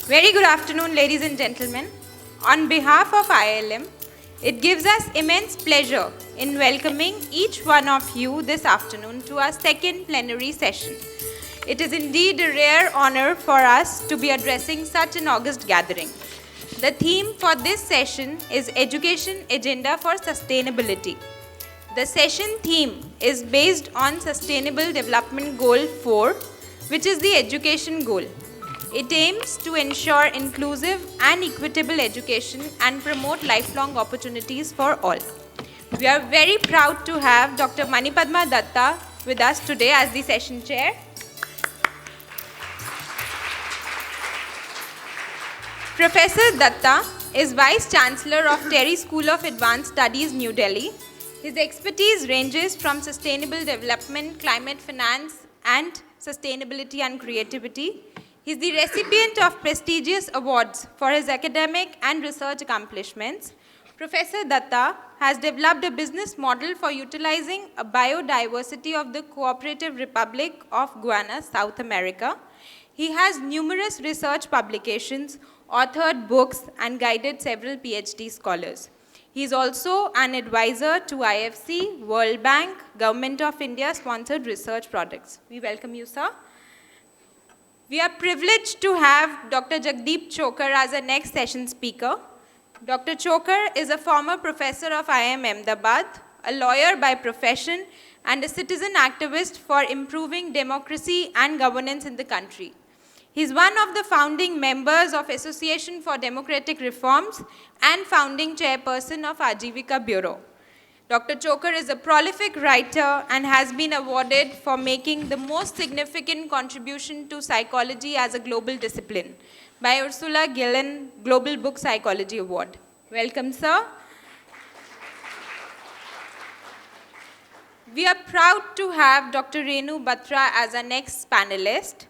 Very good afternoon, ladies and gentlemen. On behalf of IILM, it gives us immense pleasure in welcoming each one of you this afternoon to our second plenary session. It is indeed a rare honor for us to be addressing such an august gathering. The theme for this session is Education Agenda for Sustainability. The session theme is based on Sustainable Development Goal 4, which is the education goal. It aims to ensure inclusive and equitable education and promote lifelong opportunities for all. We are very proud to have Dr. Manipadma Datta with us today as the session chair. Professor Datta is Vice Chancellor of TERI School of Advanced Studies, New Delhi. His expertise ranges from sustainable development, climate finance, and sustainability and creativity. He is the recipient of prestigious awards for his academic and research accomplishments. Professor Datta has developed a business model for utilizing a biodiversity of the Cooperative Republic of Guyana, South America. He has numerous research publications, authored books, and guided several PhD scholars. He is also an advisor to IFC, World Bank, Government of India sponsored research projects. We welcome you, sir. We are privileged to have Dr. Jagdeep Chhokar as our next session speaker. Dr. Chhokar is a former professor of IIM Ahmedabad, a lawyer by profession, and a citizen activist for improving democracy and governance in the country. He is one of the founding members of Association for Democratic Reforms and founding chairperson of Ajivika Bureau. Dr. Chhokar is a prolific writer and has been awarded for making the most significant contribution to psychology as a global discipline by Ursula Gillen Global Book Psychology Award. Welcome, sir. We are proud to have Dr. Renu Batra as our next panelist.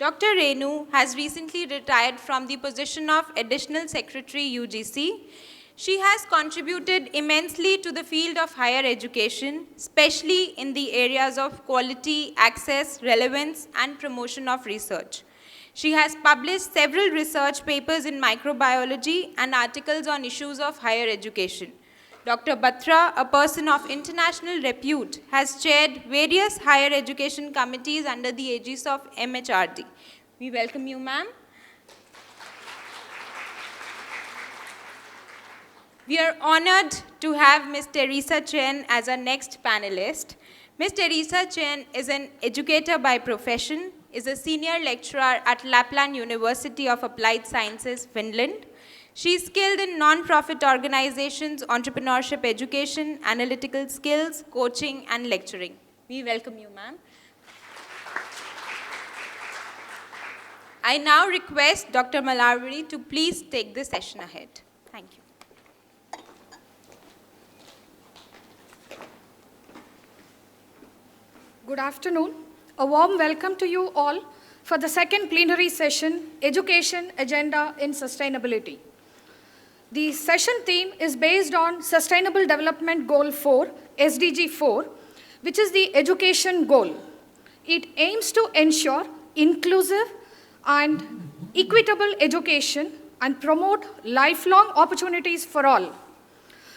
Dr. Renu has recently retired from the position of Additional Secretary UGC. She has contributed immensely to the field of higher education, especially in the areas of quality, access, relevance, and promotion of research. She has published several research papers in microbiology and articles on issues of higher education. Dr. Batra, a person of international repute, has chaired various higher education committees under the aegis of MHRD. We welcome you, ma'am. We are honored to have Ms. Teresa Chen as our next panelist. Ms. Teresa Chen is an educator by profession, is a senior lecturer at Lapland University of Applied Sciences, Finland. She is skilled in non-profit organizations, entrepreneurship education, analytical skills, coaching, and lecturing. We welcome you, ma'am. I now request Dr. Malarvizhi to please take the session ahead. Thank you. Good afternoon. A warm welcome to you all for the second plenary session, Education Agenda in Sustainability. The session theme is based on Sustainable Development Goal 4, SDG 4, which is the education goal. It aims to ensure inclusive and equitable education and promote lifelong opportunities for all.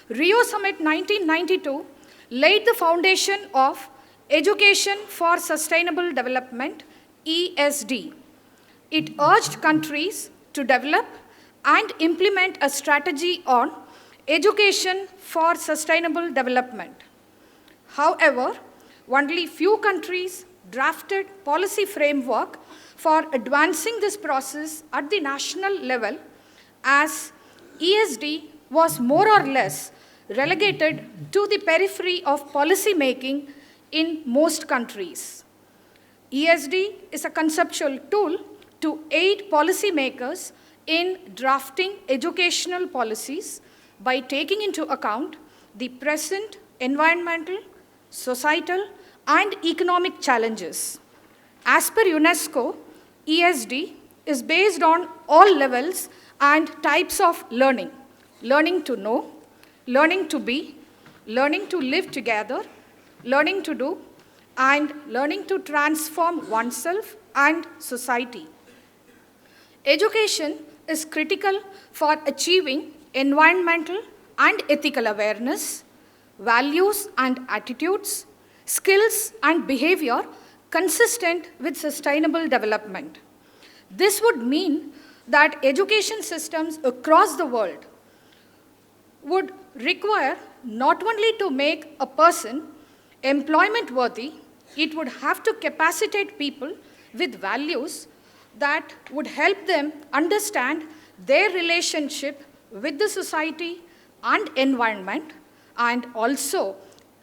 Rio Summit 1992 laid the foundation of Education for Sustainable Development, ESD. It urged countries to develop and implement a strategy on education for sustainable development. However, only few countries drafted policy framework for advancing this process at the national level, as ESD was more or less relegated to the periphery of policy making in most countries. ESD is a conceptual tool to aid policymakers in drafting educational policies by taking into account the present environmental, societal, and economic challenges. As per UNESCO, ESD is based on all levels and types of learning: learning to know, learning to be, learning to live together, learning to do, and learning to transform oneself and society. Education is critical for achieving environmental and ethical awareness, values and attitudes, skills and behavior consistent with sustainable development. This would mean that education systems across the world would require not only to make a person employment worthy, it would have to capacitate people with values that would help them understand their relationship with the society and environment, and also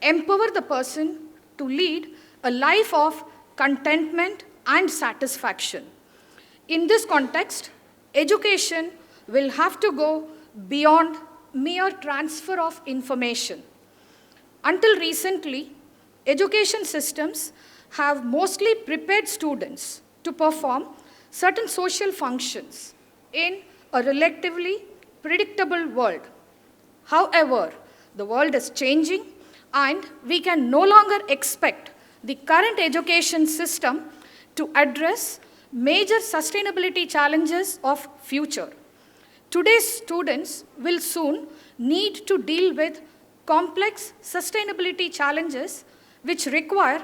empower the person to lead a life of contentment and satisfaction. In this context, education will have to go beyond mere transfer of information. Until recently, education systems have mostly prepared students to perform certain social functions in a relatively predictable world. However, the world is changing and we can no longer expect the current education system to address major sustainability challenges of future. Today's students will soon need to deal with complex sustainability challenges which require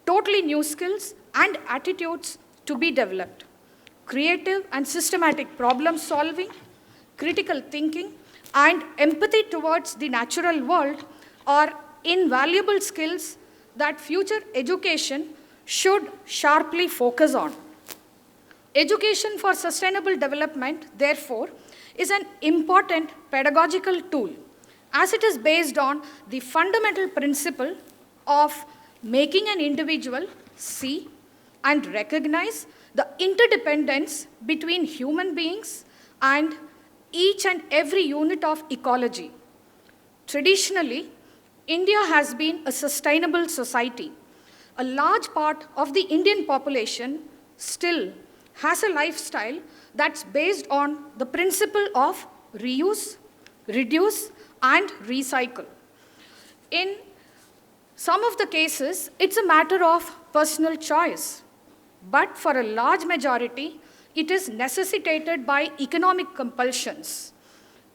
totally new skills and attitudes to be developed. Creative and systematic problem solving, critical thinking, and empathy towards the natural world are invaluable skills that future education should sharply focus on. Education for sustainable development, therefore, is an important pedagogical tool as it is based on the fundamental principle of making an individual see and recognize the interdependence between human beings and each and every unit of ecology. Traditionally, India has been a sustainable society. A large part of the Indian population still has a lifestyle that's based on the principle of reuse, reduce, and recycle. In some of the cases, it's a matter of personal choice, but for a large majority, it is necessitated by economic compulsions.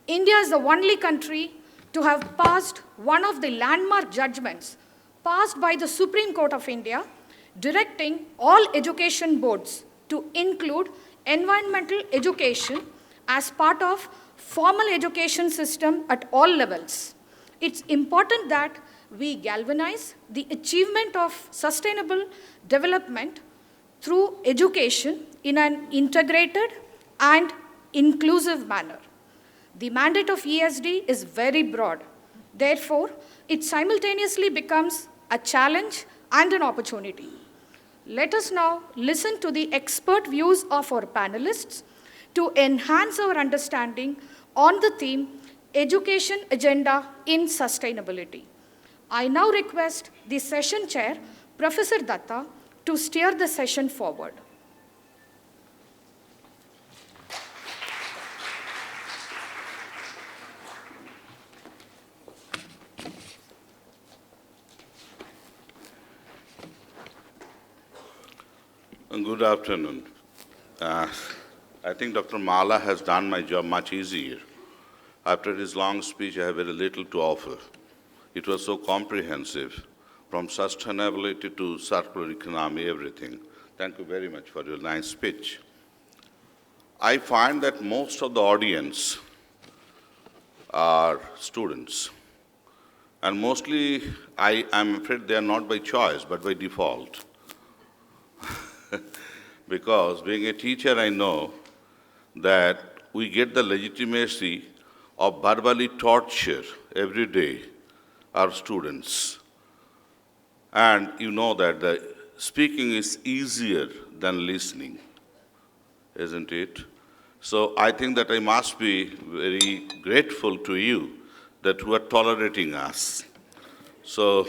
India is the only country to have passed one of the landmark judgments passed by the Supreme Court of India, directing all education boards to include environmental education as part of formal education system at all levels. It's important that we galvanize the achievement of sustainable development through education in an integrated and inclusive manner. The mandate of ESD is very broad. Therefore, it simultaneously becomes a challenge and an opportunity. Let us now listen to the expert views of our panelists to enhance our understanding on the theme Education Agenda in Sustainability. I now request the session chair, Professor Datta, to steer the session forward. Good afternoon. I think Dr. Mala has done my job much easier. After his long speech, I have very little to offer. It was so comprehensive, from sustainability to circular economy, everything. Thank you very much for your nice speech. I find that most of the audience are students. And mostly, I'm afraid they are not by choice, but by default. Because being a teacher, I know that we get the legitimacy of verbally torture every day our students. And you know that the speaking is easier than listening, isn't it? So I think that I must be very grateful to you that you are tolerating us. So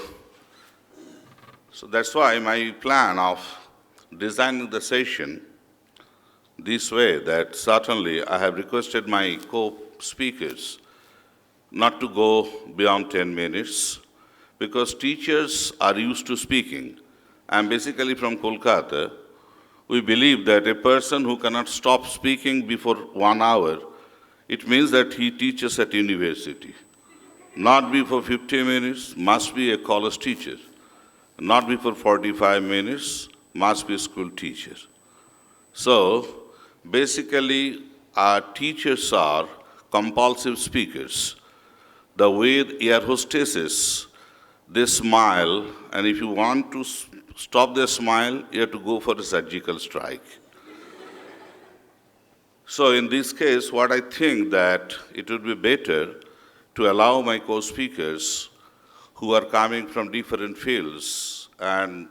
that's why my plan of designing the session this way, that certainly I have requested my co-speakers not to go beyond 10 minutes, because teachers are used to speaking. I'm basically from Kolkata, we believe that a person who cannot stop speaking before 1 hour, it means that he teaches at university. Not before 50 minutes, must be a college teacher. Not before 45 minutes, must be a school teacher. So, basically, our teachers are compulsive speakers. The way the air hostesses, they smile, and if you want to stop their smile, you have to go for a surgical strike. So in this case, what I think that it would be better to allow my co-speakers who are coming from different fields and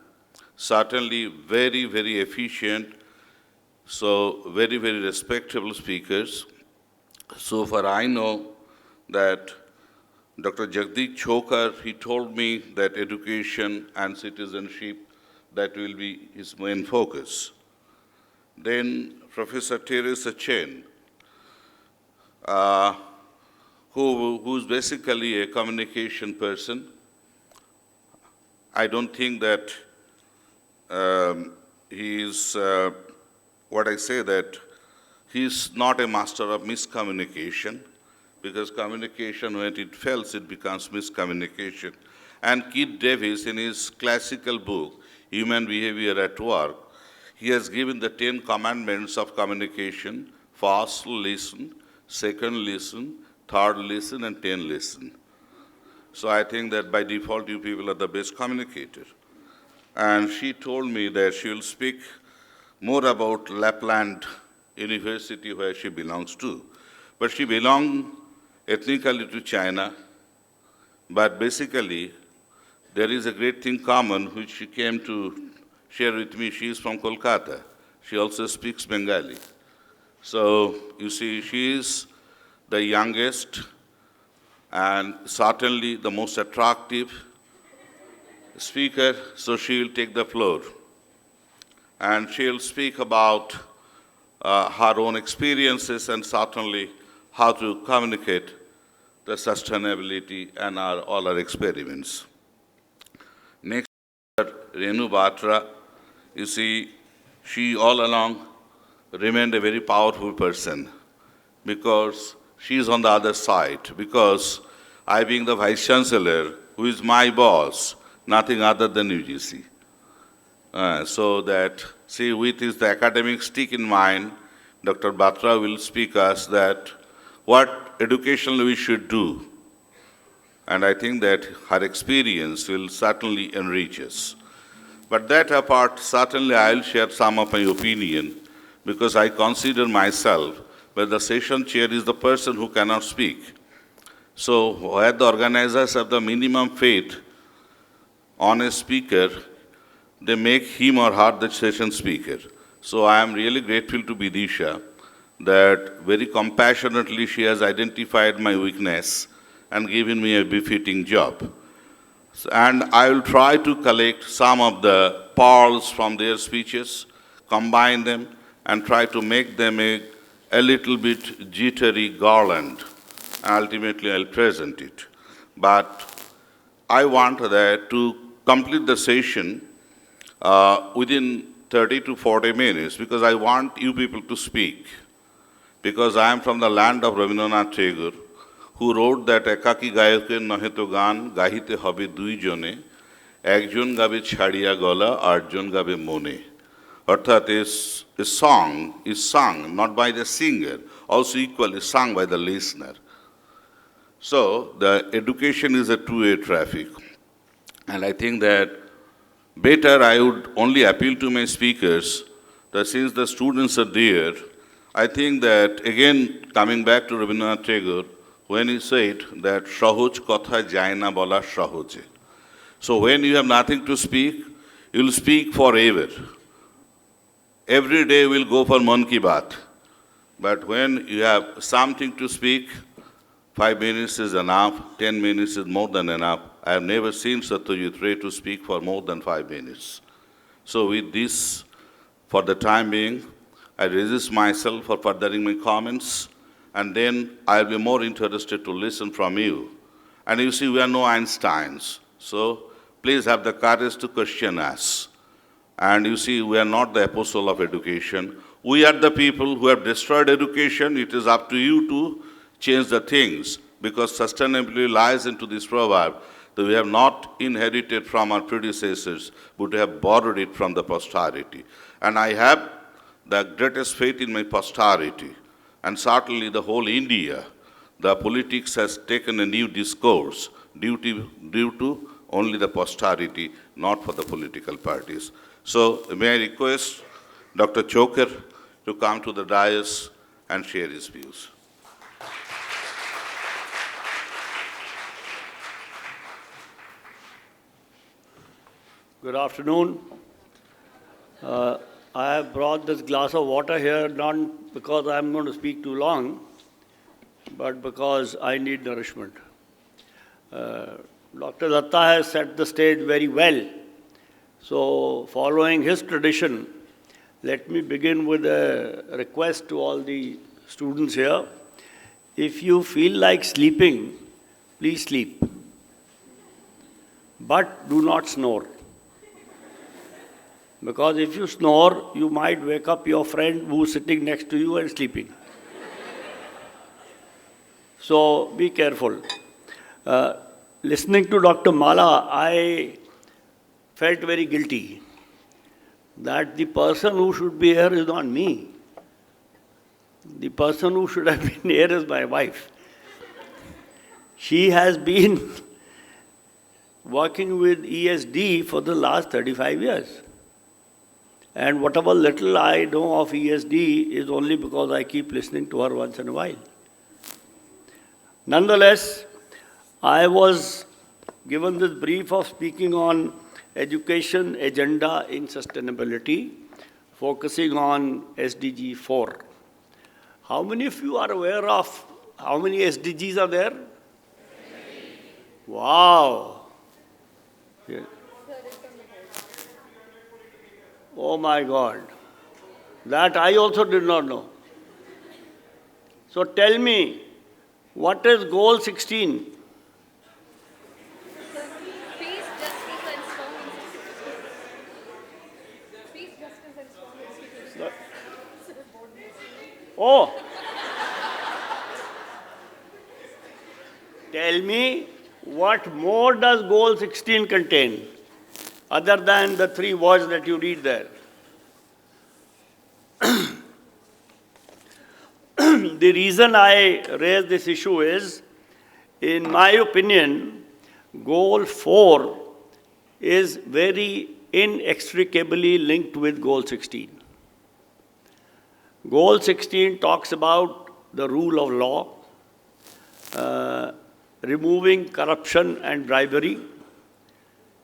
certainly very, very efficient, so very, very respectable speakers. So far I know that Dr. Jagdeep Chhokar, he told me that education and citizenship, that will be his main focus. Then Professor Teresa Chen, who's basically a communication person. I don't think that he's not a master of miscommunication, because communication, when it fails, it becomes miscommunication. And Keith Davis, in his classical book, Human Behavior at Work, he has given the 10 commandments of communication: first, listen; second, listen; third, listen; and 10, listen. So I think that by default, you people are the best communicator. And she told me that she will speak more about Lapland University, where she belongs to. But she belongs ethnically to China, but basically, there is a great thing common which she came to share with me. She is from Kolkata. She also speaks Bengali. So, you see, she is the youngest and certainly the most attractive speaker, so she will take the floor. And she will speak about her own experiences and certainly how to communicate the sustainability and all our experiments. Next, Renu Batra. You see, she all along remained a very powerful person because she is on the other side. Because I, being the Vice Chancellor, who is my boss, nothing other than UGC. So that, see, with the academic stick in mind, Dr. Batra will speak us that what education we should do. And I think that her experience will certainly enrich us. But that apart, certainly I'll share some of my opinion, because I consider myself that the session chair is the person who cannot speak. So where the organizers have the minimum faith on a speaker, they make him or her the session speaker. So I am really grateful to Vidisha that very compassionately she has identified my weakness and given me a befitting job. And I will try to collect some of the pearls from their speeches, combine them, and try to make them a little bit jittery garland. Ultimately, I'll present it. But I want that to complete the session within 30 to 40 minutes, because I want you people to speak. Because I am from the land of Rabindranath Tagore, who wrote that ekaki gayoker nahe to gan gahite hobe dui jone, ekjon gabe chhadiya gola, arjon gabe mone. Arthat is a song is sung not by the singer, also equally sung by the listener. So the education is a two-way traffic. And I think that better I would only appeal to my speakers that since the students are there, I think that again coming back to Rabindranath Tagore, when he said that Sahoj kotha jay na bola sahoje. So when you have nothing to speak, you will speak forever. Every day we'll go for Man Ki Baat. But when you have something to speak, 5 minutes is enough, 10 minutes is more than enough. I have never seen Satyajit Ray to speak for more than 5 minutes. So with this, for the time being, I resist myself for furthering my comments, and then I'll be more interested to listen from you. And you see, we are no Einsteins, so please have the courage to question us. And you see, we are not the apostle of education. We are the people who have destroyed education. It is up to you to change the things, because sustainability lies into this proverb that we have not inherited from our predecessors, but we have borrowed it from the posterity. And I have the greatest faith in my posterity, and certainly the whole India. The politics has taken a new discourse due to only the posterity, not for the political parties. So may I request Dr. Chhokar to come to the dais and share his views. Good afternoon. I have brought this glass of water here not because I'm going to speak too long, but because I need nourishment. Dr. Datta has set the stage very well. So, following his tradition, let me begin with a request to all the students here. If you feel like sleeping, please sleep. But do not snore. Because if you snore, you might wake up your friend who's sitting next to you and sleeping. So be careful. Listening to Dr. Mala, I felt very guilty that the person who should be here is not me. The person who should have been here is my wife. She has been working with ESD for the last 35 years. And whatever little I know of ESD is only because I keep listening to her once in a while. Nonetheless, I was given this brief of speaking on education agenda in sustainability, focusing on SDG 4. How many of you are aware of how many SDGs are there? Wow. Yeah. Oh my God. That I also did not know. So tell me, what is goal 16? Peace, justice, and strong institutions. Peace, justice, and strong institutions. Oh. Tell me, what more does goal 16 contain, other than the 3 words that you read there? The reason I raise this issue is, in my opinion, goal 4 is very inextricably linked with goal 16. Goal 16 talks about the rule of law, removing corruption and bribery,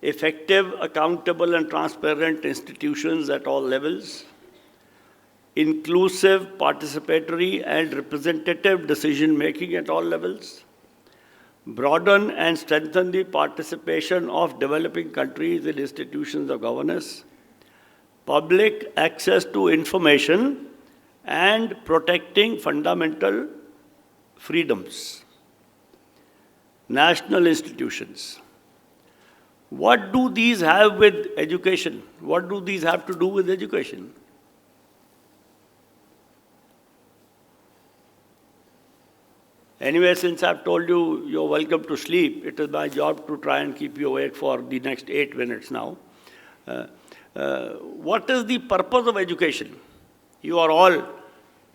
effective, accountable, and transparent institutions at all levels, inclusive, participatory, and representative decision-making at all levels, broaden and strengthen the participation of developing countries in institutions of governance, public access to information, and protecting fundamental freedoms, national institutions. What do these have with education? What do these have to do with education? Anyway, since I've told you you're welcome to sleep, it is my job to try and keep you awake for the next 8 minutes now. What is the purpose of education? You are all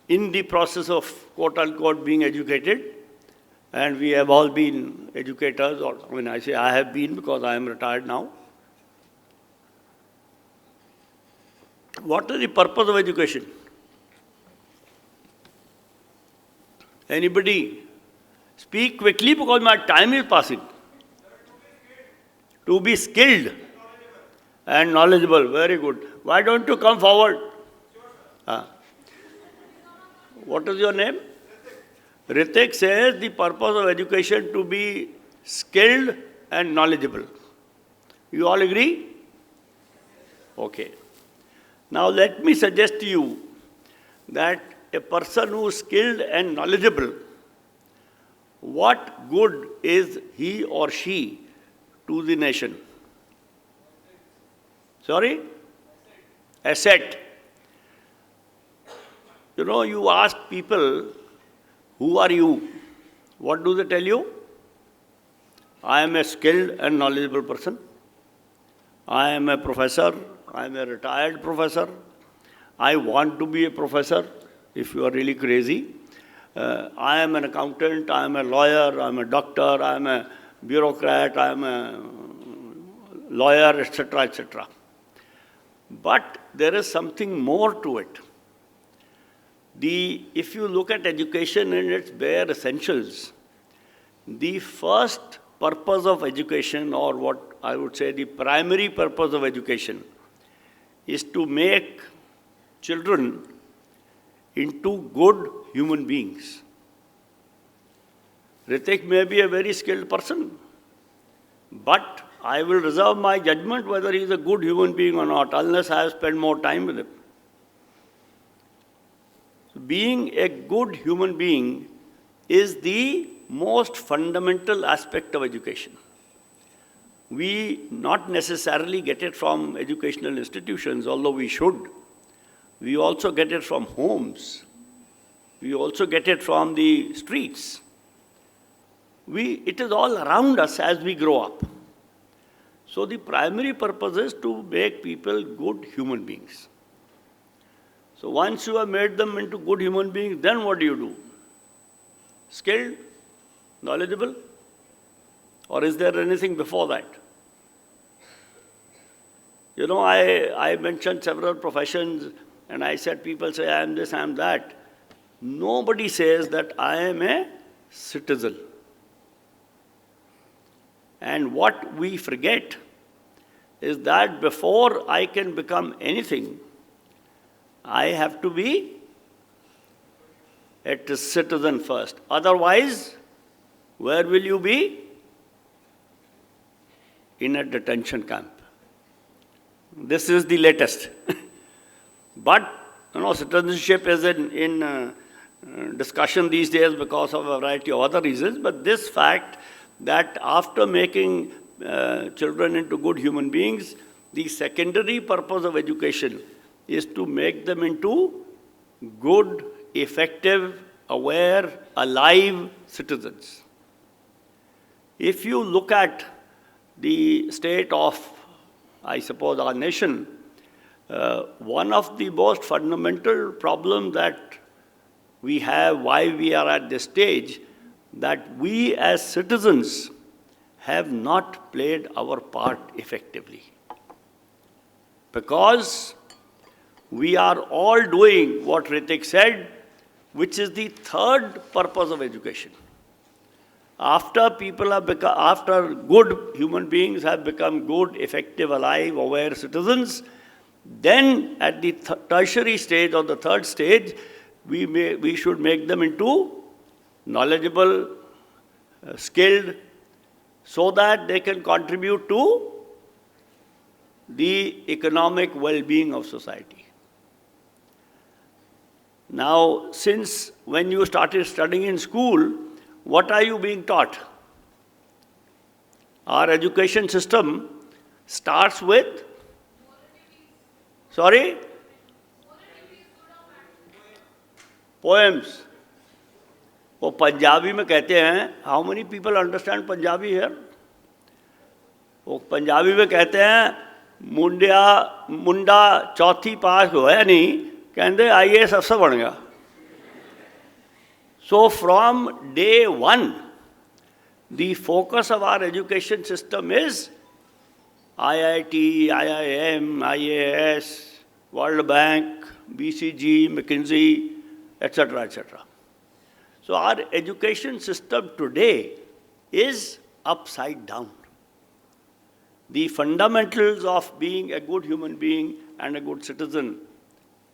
in the process of quote-unquote being educated, and we have all been educators, or when I say I have been because I am retired now. What is the purpose of education? Anybody? Speak quickly because my time is passing. To be skilled and knowledgeable. Very good. Why don't you come forward? What is your name? Ritik says the purpose of education to be skilled and knowledgeable. You all agree? Okay. Now let me suggest to you that a person who is skilled and knowledgeable, what good is he or she to the nation? Sorry? asset. You know, you ask people, who are you? What do they tell you? I am a skilled and knowledgeable person. I am a professor. I am a retired professor. I want to be a professor, if you are really crazy. I am an accountant. I am a lawyer. I am a doctor. I am a bureaucrat. I am a lawyer, etc., etc. But there is something more to it. If you look at education in its bare essentials, the first purpose of education, or what I would say the primary purpose of education, is to make children into good human beings. Ritik may be a very skilled person, but I will reserve my judgment whether he is a good human being or not, unless I have spent more time with him. Being a good human being is the most fundamental aspect of education. We not necessarily get it from educational institutions, although we should. We also get it from homes. We also get it from the streets. It is all around us as we grow up. So the primary purpose is to make people good human beings. So once you have made them into good human beings, then what do? Skilled? Knowledgeable? Or is there anything before that? You know, I mentioned several professions, and I said, people say, I am this, I am that. Nobody says that I am a citizen. And what we forget is that before I can become anything, I have to be a citizen first. Otherwise, where will you be? In a detention camp. This is the latest. But, you know, citizenship is in discussion these days because of a variety of other reasons. But this fact that after making children into good human beings, the secondary purpose of education is to make them into good, effective, aware, alive citizens. If you look at the state of, I suppose, our nation, one of the most fundamental problems that we have, why we are at this stage, that we as citizens have not played our part effectively. Because we are all doing what Ritik said, which is the third purpose of education. After good human beings have become good, effective, alive, aware citizens, then at the tertiary stage or the third stage, we should make them into knowledgeable, skilled, so that they can contribute to the economic well-being of society. Now, since when you started studying in school, what are you being taught? Our education system starts with, sorry? Poems. वो पंजाबी में कहते हैं, how many people understand Punjabi here? वो पंजाबी में कहते हैं, मुंडा चौथी पास होया नहीं, कहते IAS अफसर बन गया. So from day one, the focus of our education system is IIT, IIM, IAS, World Bank, BCG, McKinsey, etc., etc. So our education system today is upside down. The fundamentals of being a good human being and a good citizen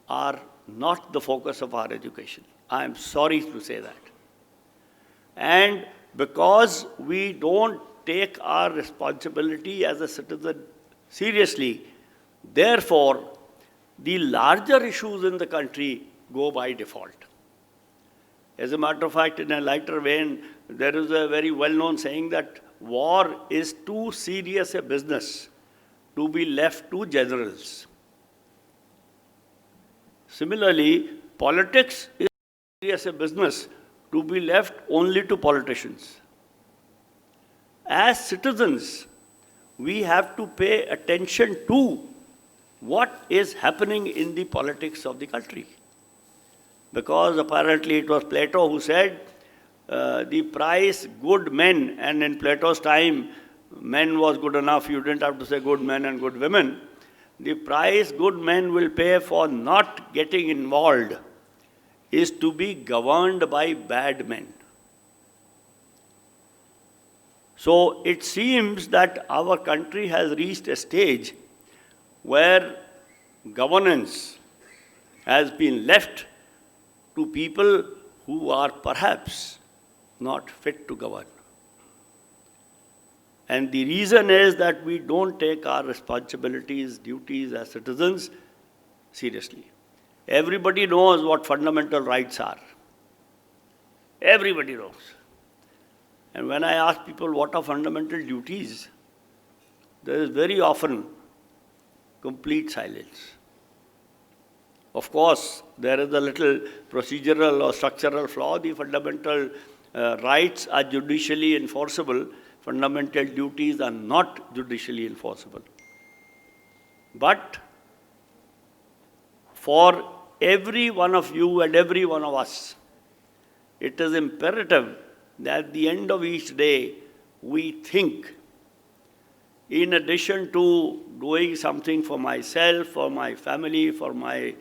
are not the focus of our education. I am sorry to say that. And because we don't take our responsibility as a citizen seriously, therefore, the larger issues in the country go by default. As a matter of fact, in a lighter vein, there is a very well-known saying that war is too serious a business to be left to generals. Similarly, politics is a business to be left only to politicians. As citizens, we have to pay attention to what is happening in the politics of the country. Because apparently it was Plato who said, the price good men, and in Plato's time, men was good enough, you didn't have to say good men and good women. The price good men will pay for not getting involved is to be governed by bad men. So it seems that our country has reached a stage where governance has been left to people who are perhaps not fit to govern. And the reason is that we don't take our responsibilities, duties as citizens seriously. Everybody knows what fundamental rights are. Everybody knows. And when I ask people what are fundamental duties, there is very often complete silence. Of course, there is a little procedural or structural flaw. The fundamental rights are judicially enforceable. Fundamental duties are not judicially enforceable. But for every one of you and every one of us, it is imperative that at the end of each day, we think, in addition to doing something for myself, for my family, for my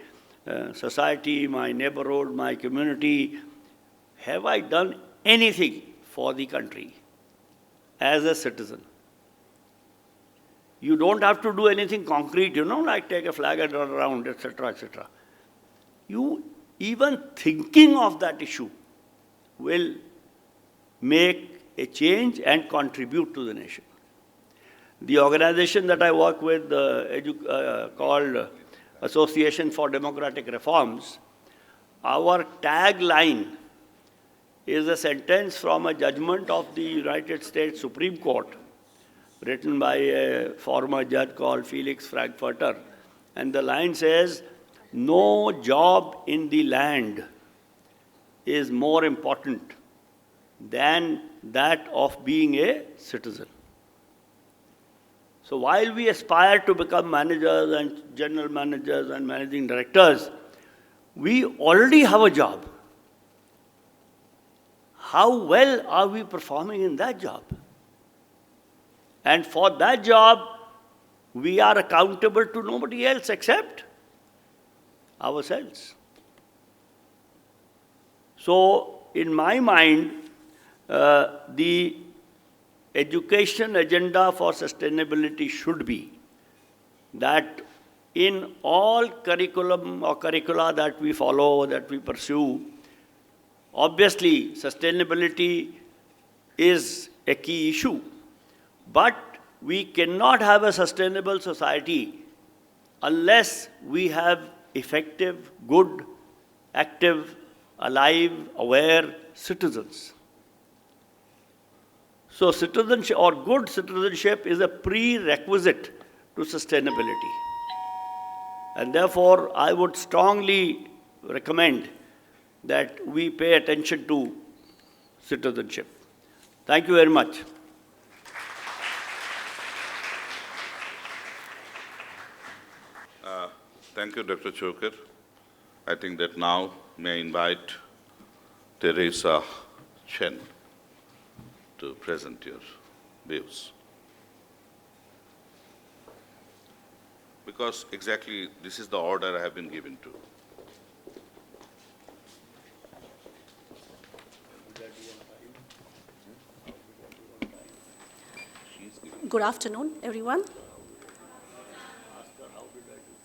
society, my neighborhood, my community, have I done anything for the country as a citizen? You don't have to do anything concrete, like take a flag and run around, etc., etc. You, even thinking of that issue will make a change and contribute to the nation. The organization that I work with, called Association for Democratic Reforms, our tagline is a sentence from a judgment of the United States Supreme Court, written by a former judge called Felix Frankfurter. And the line says, "No job in the land is more important than that of being a citizen." So while we aspire to become managers and general managers and managing directors, we already have a job. How well are we performing in that job? And for that job, we are accountable to nobody else except ourselves. So, in my mind, the education agenda for sustainability should be that in all curriculum or curricula that we follow, that we pursue, obviously sustainability is a key issue. But we cannot have a sustainable society unless we have effective, good, active, alive, aware citizens. So citizenship or good citizenship is a prerequisite to sustainability. And therefore, I would strongly recommend that we pay attention to citizenship. Thank you very much. Thank you, Dr. Chhokar. I think that now may I invite Teresa Chen to present your views. Because exactly this is the order I have been given to. Good afternoon, everyone.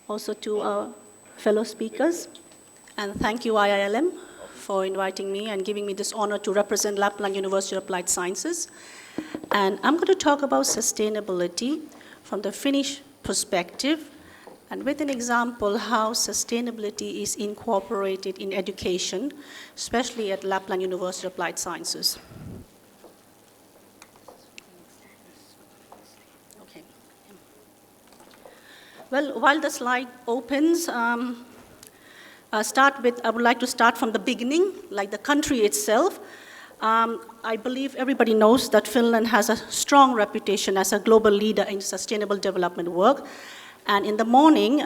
Also to our fellow speakers, and thank you IILM for inviting me and giving me this honor to represent Lapland University of Applied Sciences. And I'm going to talk about sustainability from the Finnish perspective, and with an example how sustainability is incorporated in education, especially at Lapland University of Applied Sciences. Well, while the slide opens, I would like to start from the beginning, like the country itself. I believe everybody knows that Finland has a strong reputation as a global leader in sustainable development work. And in the morning,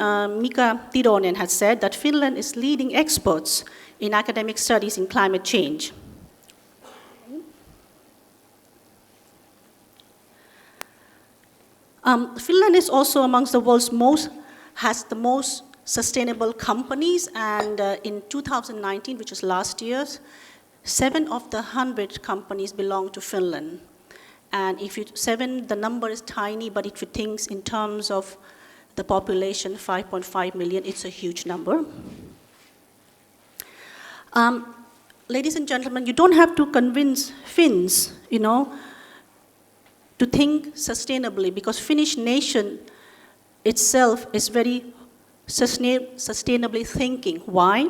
Mika Tironen had said that Finland is leading experts in academic studies in climate change. Finland is also amongst the world's has the most sustainable companies, and in 2019, which is last year, 7 of the 100 companies belong to Finland. And the number is tiny, but if you think in terms of the population, 5.5 million, it's a huge number. Ladies and gentlemen, you don't have to convince Finns, to think sustainably, because Finnish nation itself is very sustainably thinking. Why?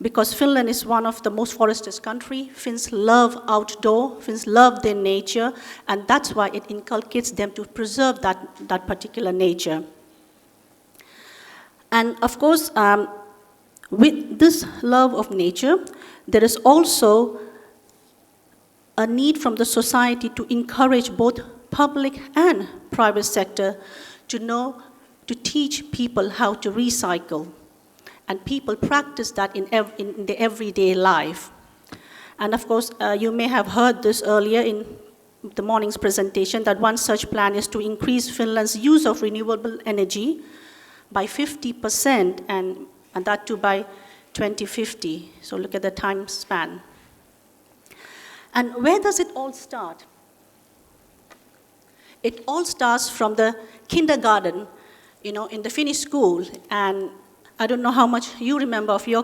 Because Finland is one of the most forested countries. Finns love outdoor, Finns love their nature, and that's why it inculcates them to preserve that particular nature. And of course, with this love of nature, there is also a need from the society to encourage both public and private sector to teach people how to recycle. And people practice that in their everyday life. And of course, you may have heard this earlier in the morning's presentation, that one such plan is to increase Finland's use of renewable energy by 50%, and that too by 2050. So look at the time span. And where does it all start? It all starts from the kindergarten, in the Finnish school. And I don't know how much you remember of your,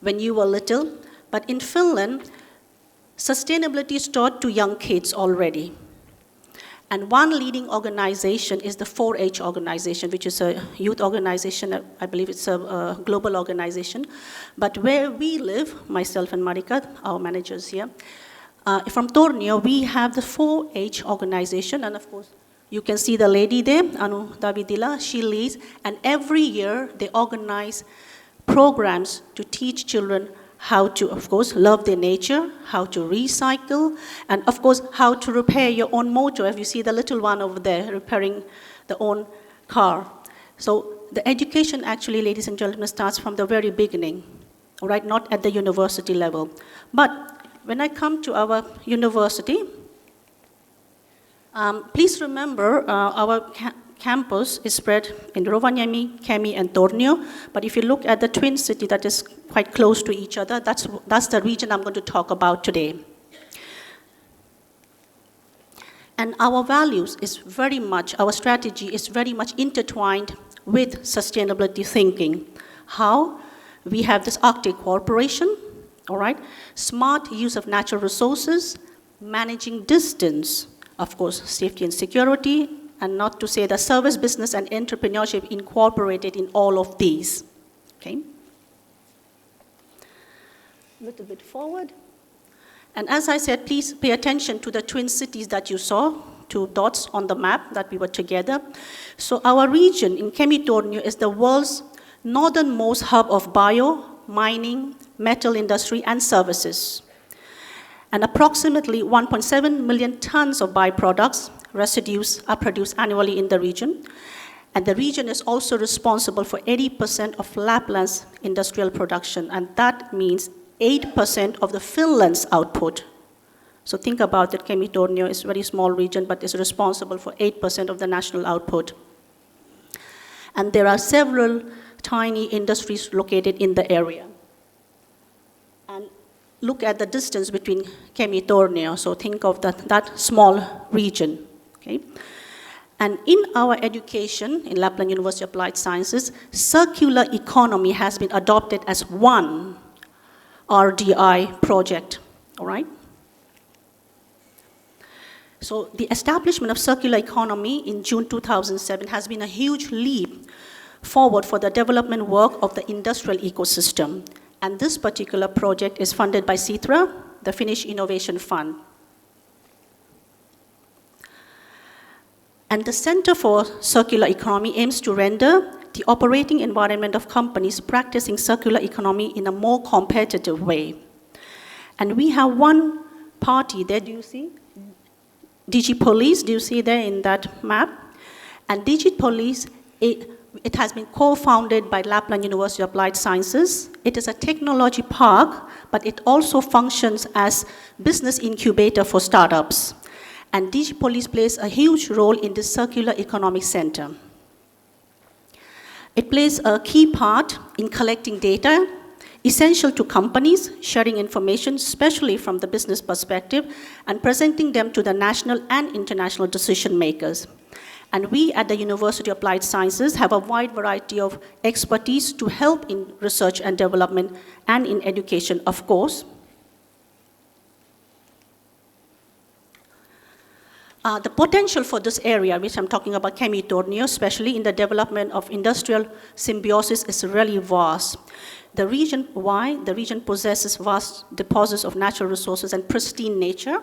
when you were little, but in Finland, sustainability is taught to young kids already. And one leading organization is the 4-H organization, which is a youth organization. I believe it's a global organization. But where we live, myself and Marika, our managers here, from Tornio, we have the 4-H organization. And of course, you can see the lady there, Anu Davidila, she leads. And every year, they organize programs to teach children how to, of course, love their nature, how to recycle, and of course, how to repair your own motor. If you see the little one over there repairing their own car. So the education actually, ladies and gentlemen, starts from the very beginning, all right, not at the university level. But when I come to our university, please remember our campus is spread in Rovaniemi, Kemi, and Tornio. But if you look at the twin city that is quite close to each other, that's the region I'm going to talk about today. And our values is very much, our strategy is very much intertwined with sustainability thinking. How? We have this Arctic cooperation, all right? Smart use of natural resources, managing distance, of course, safety and security, and not to say the service business and entrepreneurship incorporated in all of these, okay? A little bit forward. And as I said, please pay attention to the twin cities that you saw, 2 dots on the map that we were together. So our region in Kemi-Tornio is the world's northernmost hub of bio, mining, metal industry, and services. And approximately 1.7 million tons of byproducts, residues, are produced annually in the region. And the region is also responsible for 80% of Lapland's industrial production, and that means 8% of the Finland's output. So think about it, Kemi-Tornio is a very small region, but is responsible for 8% of the national output. And there are several tiny industries located in the area. And look at the distance between Kemi-Tornio, so think of that small region, okay? And in our education, in Lapland University of Applied Sciences, circular economy has been adopted as one RDI project, all right? So the establishment of circular economy in June 2007 has been a huge leap forward for the development work of the industrial ecosystem. And this particular project is funded by Sitra, the Finnish Innovation Fund. And the Center for Circular Economy aims to render the operating environment of companies practicing circular economy in a more competitive way. And we have one party there, do you see? DG Police, do you see there in that map? And DG Police, it has been co-founded by Lapland University of Applied Sciences. It is a technology park, but it also functions as business incubator for startups. And DG Police plays a huge role in the circular economic center. It plays a key part in collecting data, essential to companies, sharing information, especially from the business perspective, and presenting them to the national and international decision makers. And we at the University of Applied Sciences have a wide variety of expertise to help in research and development and in education, of course. The potential for this area, which I'm talking about Kemi-Tornio, especially in the development of industrial symbiosis, is really vast. The region, why? The region possesses vast deposits of natural resources and pristine nature.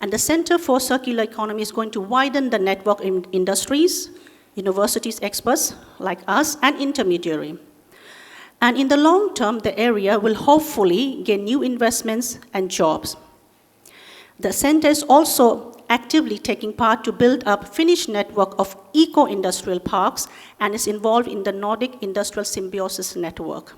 And the Center for Circular Economy is going to widen the network in industries, universities, experts like us, and intermediary. And in the long term, the area will hopefully gain new investments and jobs. The center is also actively taking part to build up Finnish network of eco-industrial parks and is involved in the Nordic Industrial Symbiosis Network.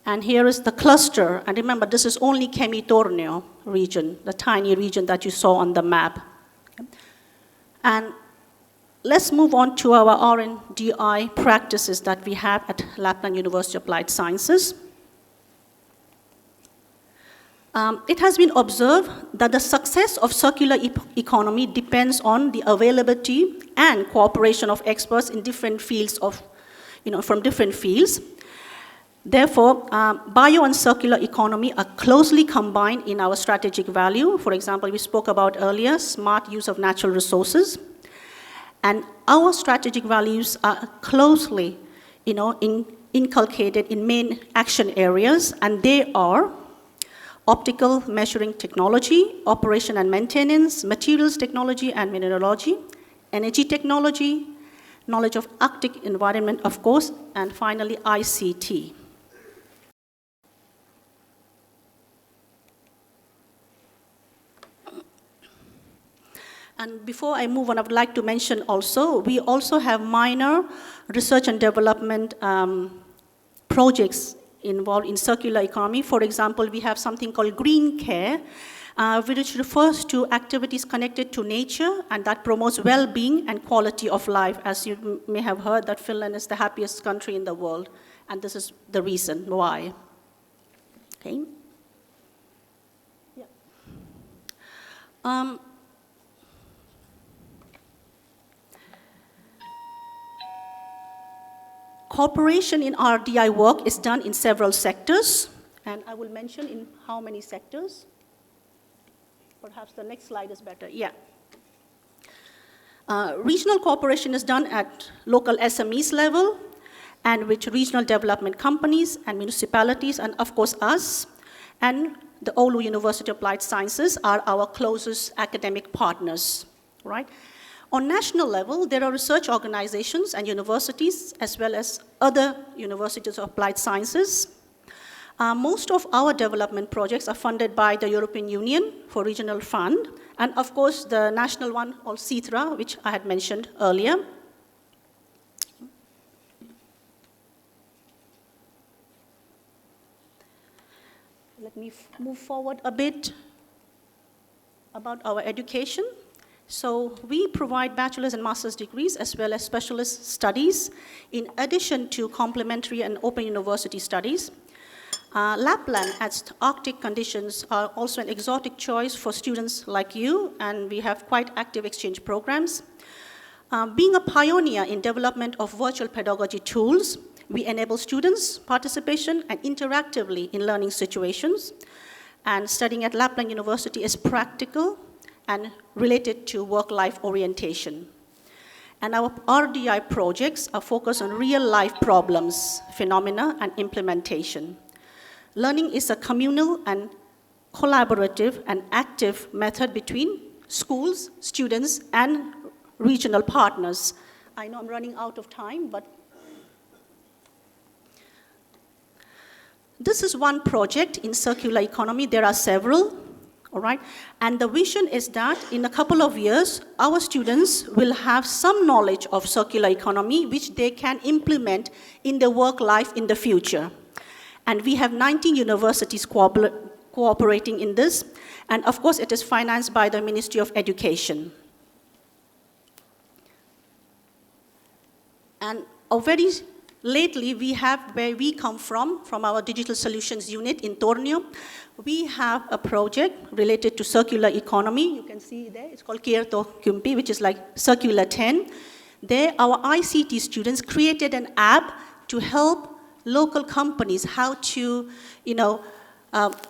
And here is the cluster, and remember this is only Kemi-Tornio region, the tiny region that you saw on the map. And let's move on to our R&DI practices that we have at Lapland University of Applied Sciences. It has been observed that the success of circular economy depends on the availability and cooperation of experts in different fields from different fields. Therefore, bio and circular economy are closely combined in our strategic value. For example, we spoke about earlier, smart use of natural resources. And our strategic values are closely, inculcated in main action areas, and they are optical measuring technology, operation and maintenance, materials technology and mineralogy, energy technology, knowledge of Arctic environment, of course, and finally ICT. And before I move on, I would like to mention also, we also have minor research and development projects involved in circular economy. For example, we have something called Green Care, which refers to activities connected to nature, and that promotes well-being and quality of life. As you may have heard, that Finland is the happiest country in the world, and this is the reason why. Okay. Yeah. Cooperation in RDI work is done in several sectors, and I will mention in how many sectors. Perhaps the next slide is better, yeah. Regional cooperation is done at local SMEs level, and with regional development companies and municipalities, and of course us, and the Oulu University of Applied Sciences are our closest academic partners, right? On national level, there are research organizations and universities, as well as other universities of applied sciences. Most of our development projects are funded by the European Union for Regional Fund, and of course the national one called CITRA, which I had mentioned earlier. Let me move forward a bit about our education. So we provide bachelor's and master's degrees as well as specialist studies in addition to complementary and open university studies. Lapland, as Arctic conditions, are also an exotic choice for students like you, and we have quite active exchange programs. Being a pioneer in development of virtual pedagogy tools, we enable students' participation and interactively in learning situations. And studying at Lapland University is practical and related to work-life orientation. And our RDI projects are focused on real-life problems, phenomena, and implementation. Learning is a communal and collaborative and active method between schools, students, and regional partners. I know I'm running out of time, but this is one project in circular economy. There are several, all right? And the vision is that in a couple of years, our students will have some knowledge of circular economy, which they can implement in their work life in the future. And we have 19 universities cooperating in this. And of course, it is financed by the Ministry of Education. And lately, we have, where we come from our Digital Solutions Unit in Tornio, we have a project related to circular economy. You can see there, it's called Kierto Kympi, which is like Circular 10. There, our ICT students created an app to help local companies how to,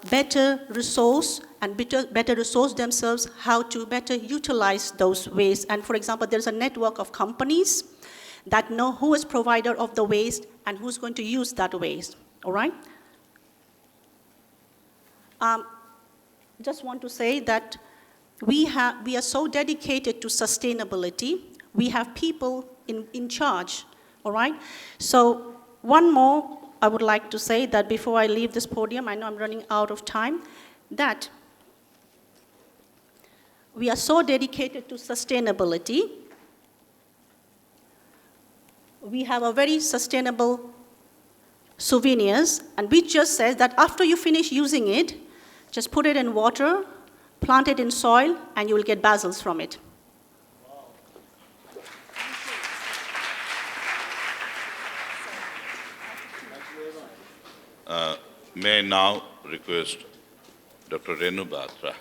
better resource and better resource themselves, how to better utilize those waste. And for example, there's a network of companies that know who is provider of the waste and who's going to use that waste, all right? Just want to say that we are so dedicated to sustainability. We have people in charge, all right? So one more I would like to say that before I leave this podium, I know I'm running out of time, that we are so dedicated to sustainability. We have a very sustainable souvenirs, and which just says that after you finish using it, just put it in water, plant it in soil, and you will get basils from it. May I now request Dr. Renu Batra.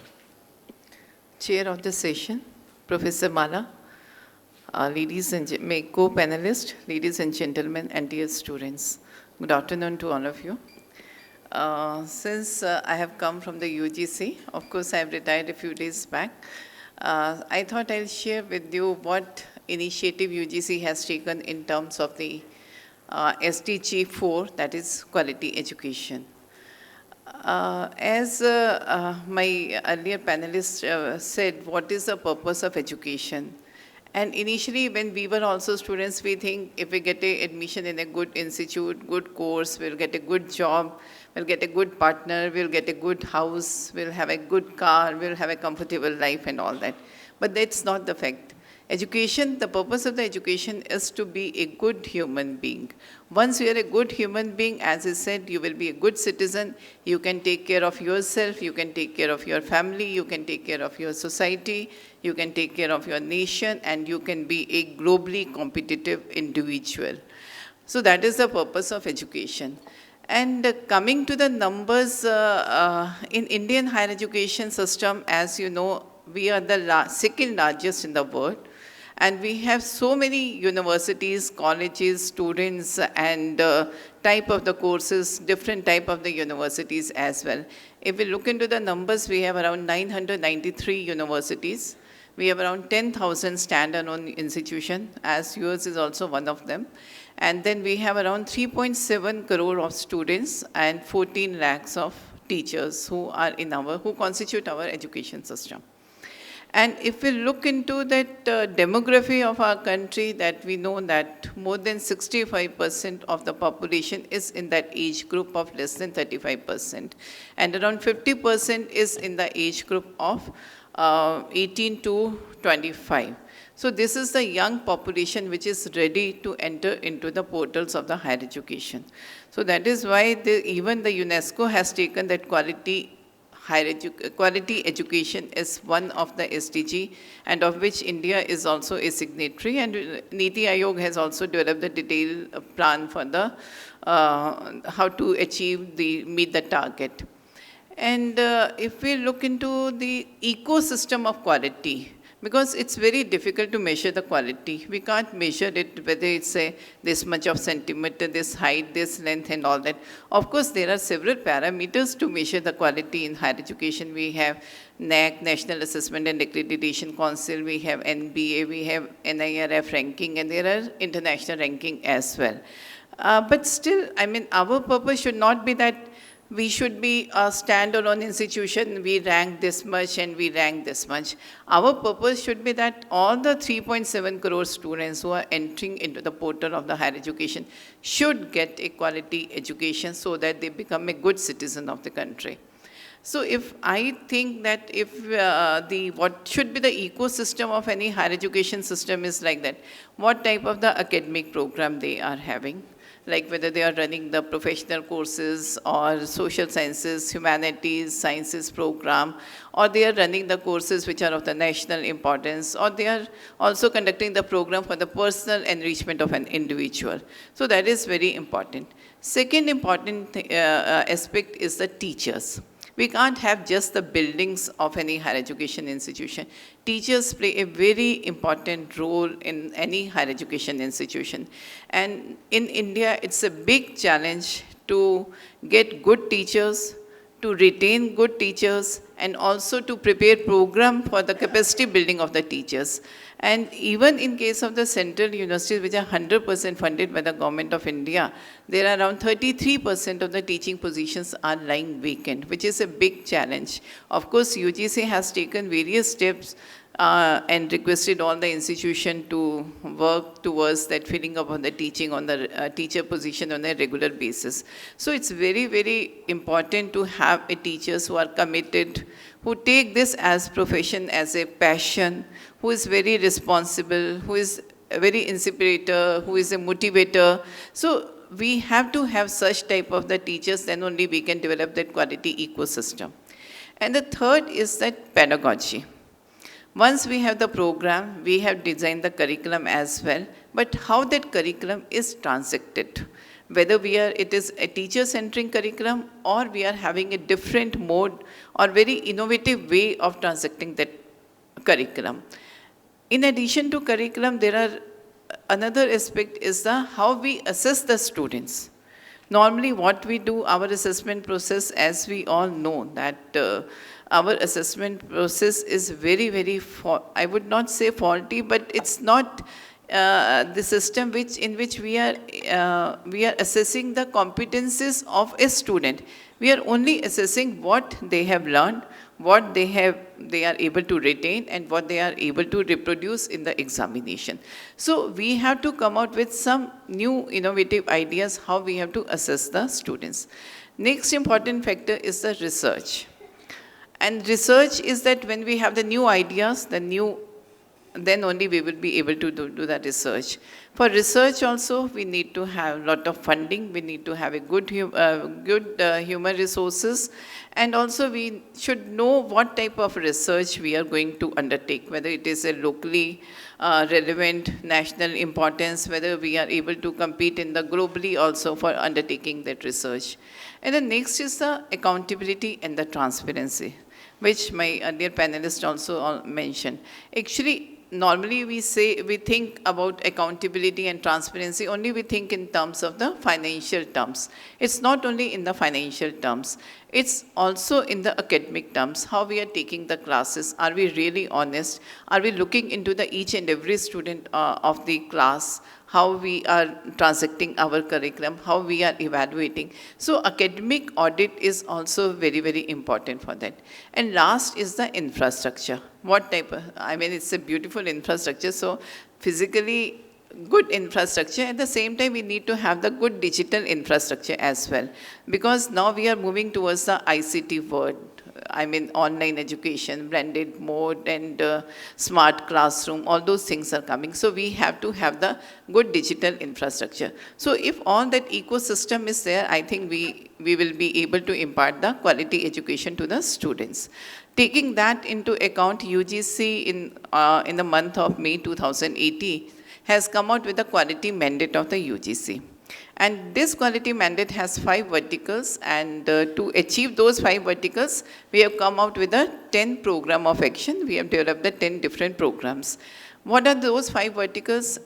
Chair of the session, Professor Mala, ladies and co-panelists, ladies and gentlemen, and dear students. Good afternoon to all of you. Since I have come from the UGC, of course I have retired a few days back, I thought I'll share with you what initiative UGC has taken in terms of the SDG 4, that is quality education. As my earlier panelist said, what is the purpose of education? And initially, when we were also students, we think if we get an admission in a good institute, good course, we'll get a good job, we'll get a good partner, we'll get a good house, we'll have a good car, we'll have a comfortable life and all that. But that's not the fact. Education, the purpose of the education is to be a good human being. Once you are a good human being, as I said, you will be a good citizen. You can take care of yourself, you can take care of your family, you can take care of your society, you can take care of your nation, and you can be a globally competitive individual. So that is the purpose of education. And coming to the numbers, in Indian higher education system, as you know, we are the second largest in the world. And we have so many universities, colleges, students, and type of the courses, different type of the universities as well. If we look into the numbers, we have around 993 universities. We have around 10,000 standalone institutions, as yours is also one of them. And then we have around 3.7 crore of students and 14 lakhs of teachers who constitute our education system. And if we look into that demography of our country, that we know that more than 65% of the population is in that age group of less than 35%. And around 50% is in the age group of 18 to 25. So this is the young population which is ready to enter into the portals of the higher education. So that is why even the UNESCO has taken that quality education is one of the SDG, and of which India is also a signatory, and Niti Aayog has also developed the detailed plan for the how to meet the target. And if we look into the ecosystem of quality, because it's very difficult to measure the quality. We can't measure it, whether it's this much of centimeter, this height, this length, and all that. Of course, there are several parameters to measure the quality in higher education. We have NAAC, National Assessment and Accreditation Council, we have NBA, we have NIRF ranking, and there are international ranking as well. But still, I mean, our purpose should not be that we should be a standalone institution, we rank this much and we rank this much. Our purpose should be that all the 3.7 crore students who are entering into the portal of the higher education should get a quality education so that they become a good citizen of the country. So if I think that if what should be the ecosystem of any higher education system is like that, what type of the academic program they are having, like whether they are running the professional courses or social sciences, humanities, sciences program, or they are running the courses which are of the national importance, or they are also conducting the program for the personal enrichment of an individual. So that is very important. Second important aspect is the teachers. We can't have just the buildings of any higher education institution. Teachers play a very important role in any higher education institution. And in India, it's a big challenge to get good teachers, to retain good teachers, and also to prepare program for the capacity building of the teachers. And even in case of the central universities, which are 100% funded by the government of India, there are around 33% of the teaching positions are lying vacant, which is a big challenge. Of course, UGC has taken various steps and requested all the institution to work towards that filling up on the teaching on the teacher position on a regular basis. So it's very, very important to have a teachers who are committed, who take this as profession, as a passion, who is very responsible, who is a very inspirator, who is a motivator. So we have to have such type of the teachers, then only we can develop that quality ecosystem. And the third is that pedagogy. Once we have the program, we have designed the curriculum as well, but how that curriculum is transacted, whether it is a teacher-centric curriculum or we are having a different mode or very innovative way of transacting that curriculum. In addition to curriculum, there are another aspect is how we assess the students. Normally what we do, our assessment process, as we all know that our assessment process is very, very, I would not say faulty, but it's not the system in which we are assessing the competencies of a student. We are only assessing what they have learned, what they are able to retain, and what they are able to reproduce in the examination. So we have to come out with some new innovative ideas how we have to assess the students. Next important factor is the research. And research is that when we have the new ideas, then only we will be able to do that research. For research also, we need to have a lot of funding, we need to have a good human resources, and also we should know what type of research we are going to undertake, whether it is a locally relevant national importance, whether we are able to compete in the globally also for undertaking that research. And the next is the accountability and the transparency, which my earlier panelist also mentioned. Actually, normally we think about accountability and transparency, only we think in terms of the financial terms. It's not only in the financial terms, it's also in the academic terms, how we are taking the classes. Are we really honest? Are we looking into the each and every student of the class? How we are transacting our curriculum, how we are evaluating. So academic audit is also very, very important for that. And last is the infrastructure. What type of, it's a beautiful infrastructure, so physically good infrastructure. At the same time, we need to have the good digital infrastructure as well. Because now we are moving towards the ICT world. Online education, blended mode, and smart classroom, all those things are coming. So we have to have the good digital infrastructure. So if all that ecosystem is there, I think we will be able to impart the quality education to the students. Taking that into account, UGC in the month of May 2018 has come out with the quality mandate of the UGC. And this quality mandate has 5 verticals, and to achieve those 5 verticals, we have come out with a 10 program of action. We have developed the 10 different programs. What are those 5 verticals?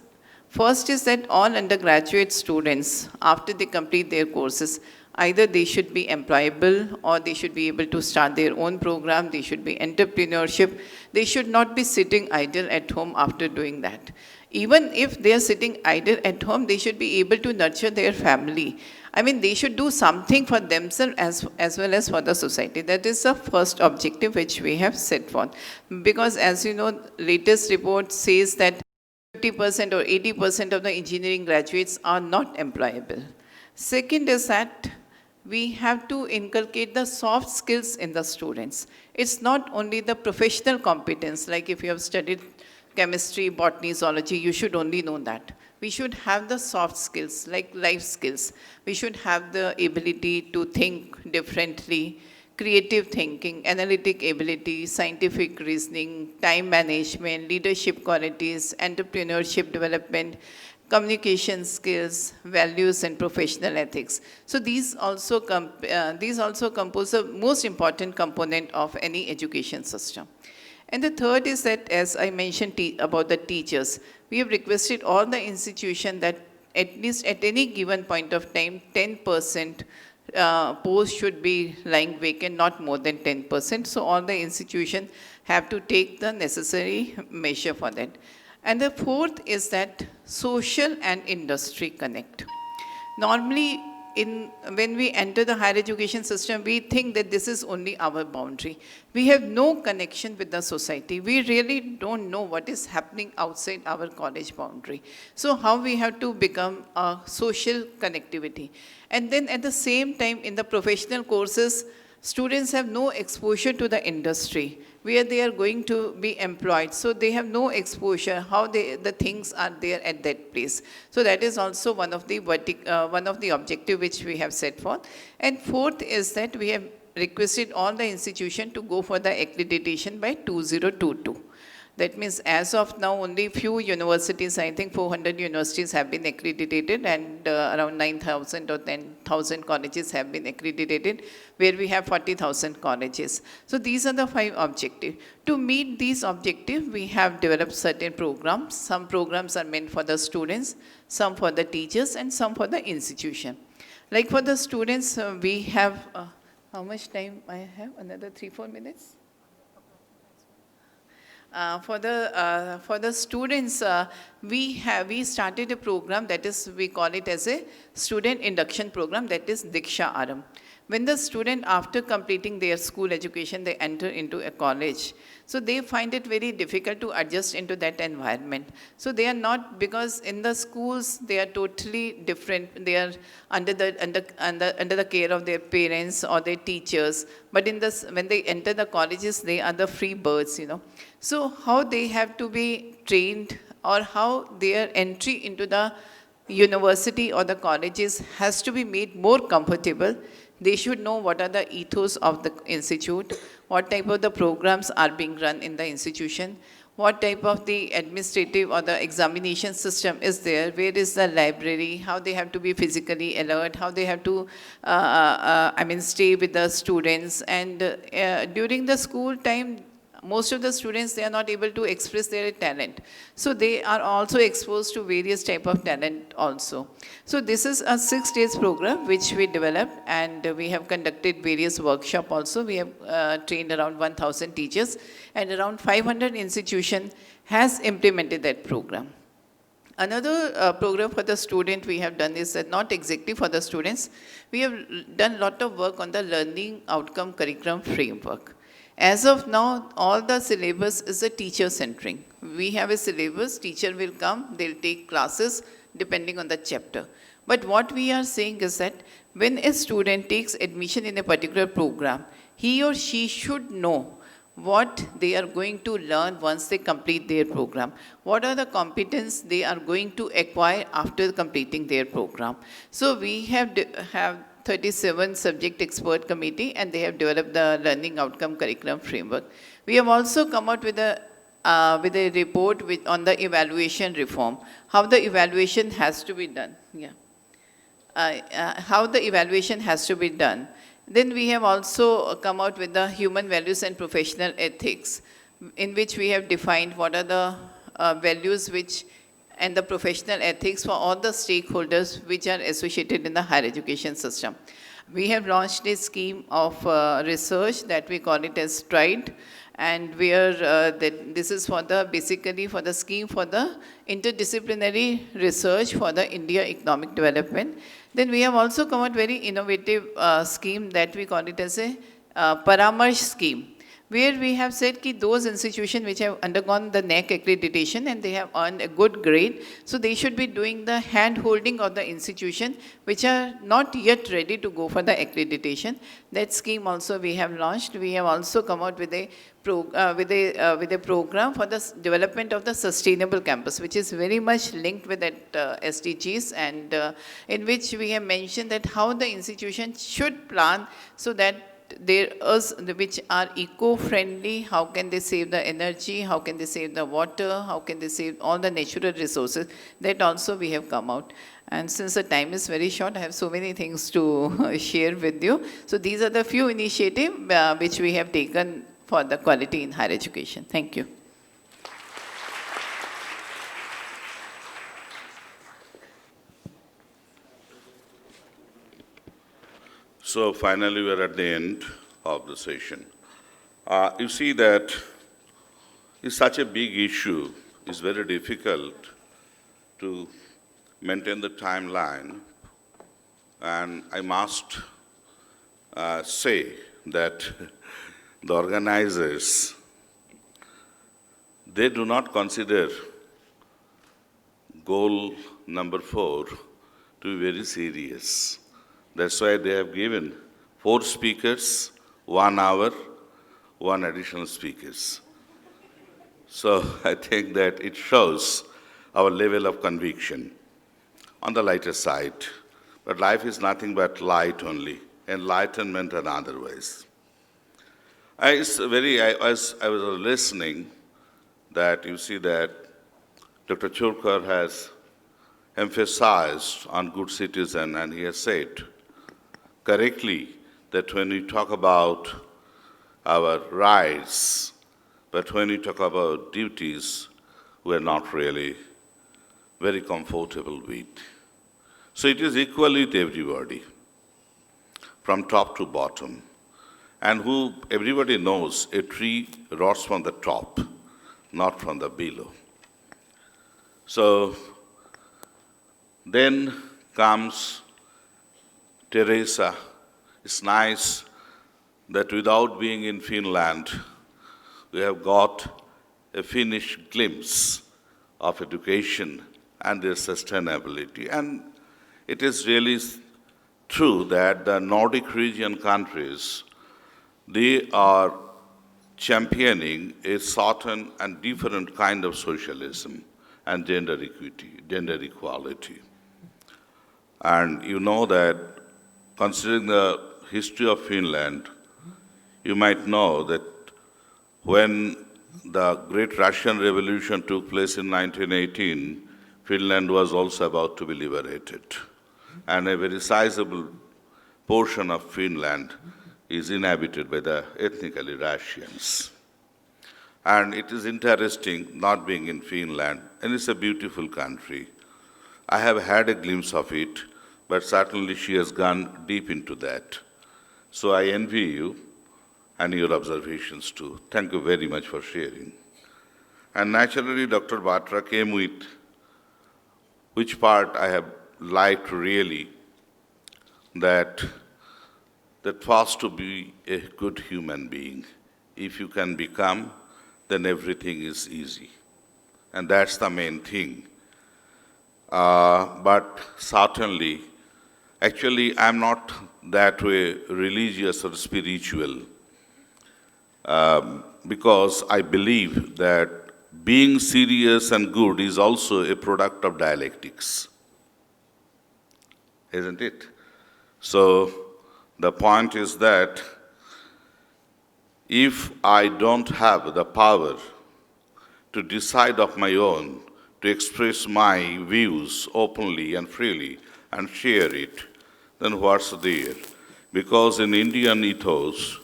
First is that all undergraduate students, after they complete their courses, Either they should be employable or they should be able to start their own program, they should be entrepreneurship, they should not be sitting idle at home after doing that. Even if they are sitting idle at home, they should be able to nurture their family. I mean, they should do something for themselves as well as for the society. That is the first objective which we have set forth. Because as you know, latest report says that 50% or 80% of the engineering graduates are not employable. Second is that we have to inculcate the soft skills in the students. It's not only the professional competence, like if you have studied chemistry, botany, zoology, you should only know that. We should have the soft skills, like life skills. We should have the ability to think differently, creative thinking, analytic ability, scientific reasoning, time management, leadership qualities, entrepreneurship development, communication skills, values, and professional ethics. So these also compose the most important component of any education system. And the third is that, as I mentioned about the teachers, we have requested all the institutions that at least at any given point of time, 10% post should be lying vacant, not more than 10%. So all the institutions have to take the necessary measure for that. And the fourth is that social and industry connect. Normally, when we enter the higher education system, we think that this is only our boundary. We have no connection with the society. We really don't know what is happening outside our college boundary. So how we have to become a social connectivity. And then at the same time, in the professional courses, students have no exposure to the industry where they are going to be employed. So they have no exposure how the things are there at that place. So that is also one of the objective which we have set forth. And fourth is that we have requested all the institutions to go for the accreditation by 2022. That means as of now, only few universities, I think 400 universities have been accredited, and around 9,000 or 10,000 colleges have been accredited, where we have 40,000 colleges. So these are the 5 objectives. To meet these objectives, we have developed certain programs. Some programs are meant for the students, some for the teachers, and some for the institution. Like for the students, we have, how much time I have? Another 3-4 minutes? For the students, we started a program that is, we call it as a student induction program, that is Diksha Aram. When the student, after completing their school education, they enter into a college. So they find it very difficult to adjust into that environment. So they are not, because in the schools, they are totally different. They are under the care of their parents or their teachers. But when they enter the colleges, they are the free birds, you know. So how they have to be trained, or how their entry into the university or the colleges has to be made more comfortable. They should know what are the ethos of the institute, what type of the programs are being run in the institution, what type of the administrative or the examination system is there, where is the library, how they have to be physically alert, how they have to, stay with the students. And during the school time, most of the students, they are not able to express their talent. So they are also exposed to various type of talent also. So this is a 6 days program which we developed, and we have conducted various workshops also. We have trained around 1,000 teachers, and around 500 institutions has implemented that program. Another program for the student we have done is not exactly for the students. We have done a lot of work on the learning outcome curriculum framework. As of now, all the syllabus is a teacher-centric. We have a syllabus, teacher will come, they'll take classes depending on the chapter. But what we are saying is that when a student takes admission in a particular program, he or she should know what they are going to learn once they complete their program. What are the competences they are going to acquire after completing their program. So we have 37 subject expert committee, and they have developed the learning outcome curriculum framework. We have also come out with a report on the evaluation reform, how the evaluation has to be done. How the evaluation has to be done. Then we have also come out with the human values and professional ethics, in which we have defined what are the values and the professional ethics for all the stakeholders which are associated in the higher education system. we have launched a scheme of research that we call it as STRIDE, and where this is for the, basically for the scheme for the interdisciplinary research for the India economic development. Then we have also come out very innovative scheme that we call it as a Paramarsh scheme, where we have said that those institutions which have undergone the NAC accreditation and they have earned a good grade, so they should be doing the hand-holding of the institution which are not yet ready to go for the accreditation. That scheme also we have launched. We have also come out with a program for the development of the sustainable campus, which is very much linked with that SDGs, and in which we have mentioned that how the institution should plan so that which are eco-friendly, how can they save the energy, how can they save the water, how can they save all the natural resources. That also we have come out. And since the time is very short, I have so many things to share with you. So these are the few initiatives which we have taken for the quality in higher education. Thank you. So finally, we are at the end of the session. You see that it's such a big issue. It's very difficult to maintain the timeline. And I must say that the organizers, they do not consider goal number 4 to be very serious. That's why they have given 4 speakers, 1 hour, 1 additional speakers. So I think that it shows our level of conviction on the lighter side. But life is nothing but light only, enlightenment and otherwise. As I was listening, that you see that Dr. Chhokar has emphasized on good citizen, and he has said correctly that when we talk about our rights, but when we talk about duties, we are not really very comfortable with. So it is equally with everybody, from top to bottom. And everybody knows a tree rots from the top, not from the below. So then comes Teresa. It's nice that without being in Finland, we have got a Finnish glimpse of education and their sustainability. And it is really true that the Nordic region countries, they are championing a certain and different kind of socialism and gender equity, gender equality. And you know that, considering the history of Finland, you might know that when the Great Russian Revolution took place in 1918, Finland was also about to be liberated. And a very sizable portion of Finland is inhabited by the ethnically Russians. And it is interesting not being in Finland, and it's a beautiful country. I have had a glimpse of it, but certainly she has gone deep into that. So I envy you and your observations too. Thank you very much for sharing. And naturally, Dr. Batra came with which part I have liked really, that first to be a good human being. If you can become, then everything is easy. And that's the main thing. But certainly, actually, I'm not that way religious or spiritual, because I believe that being serious and good is also a product of dialectics, isn't it? So the point is that if I don't have the power to decide of my own, to express my views openly and freely and share it, then what's there? Because in Indian ethos,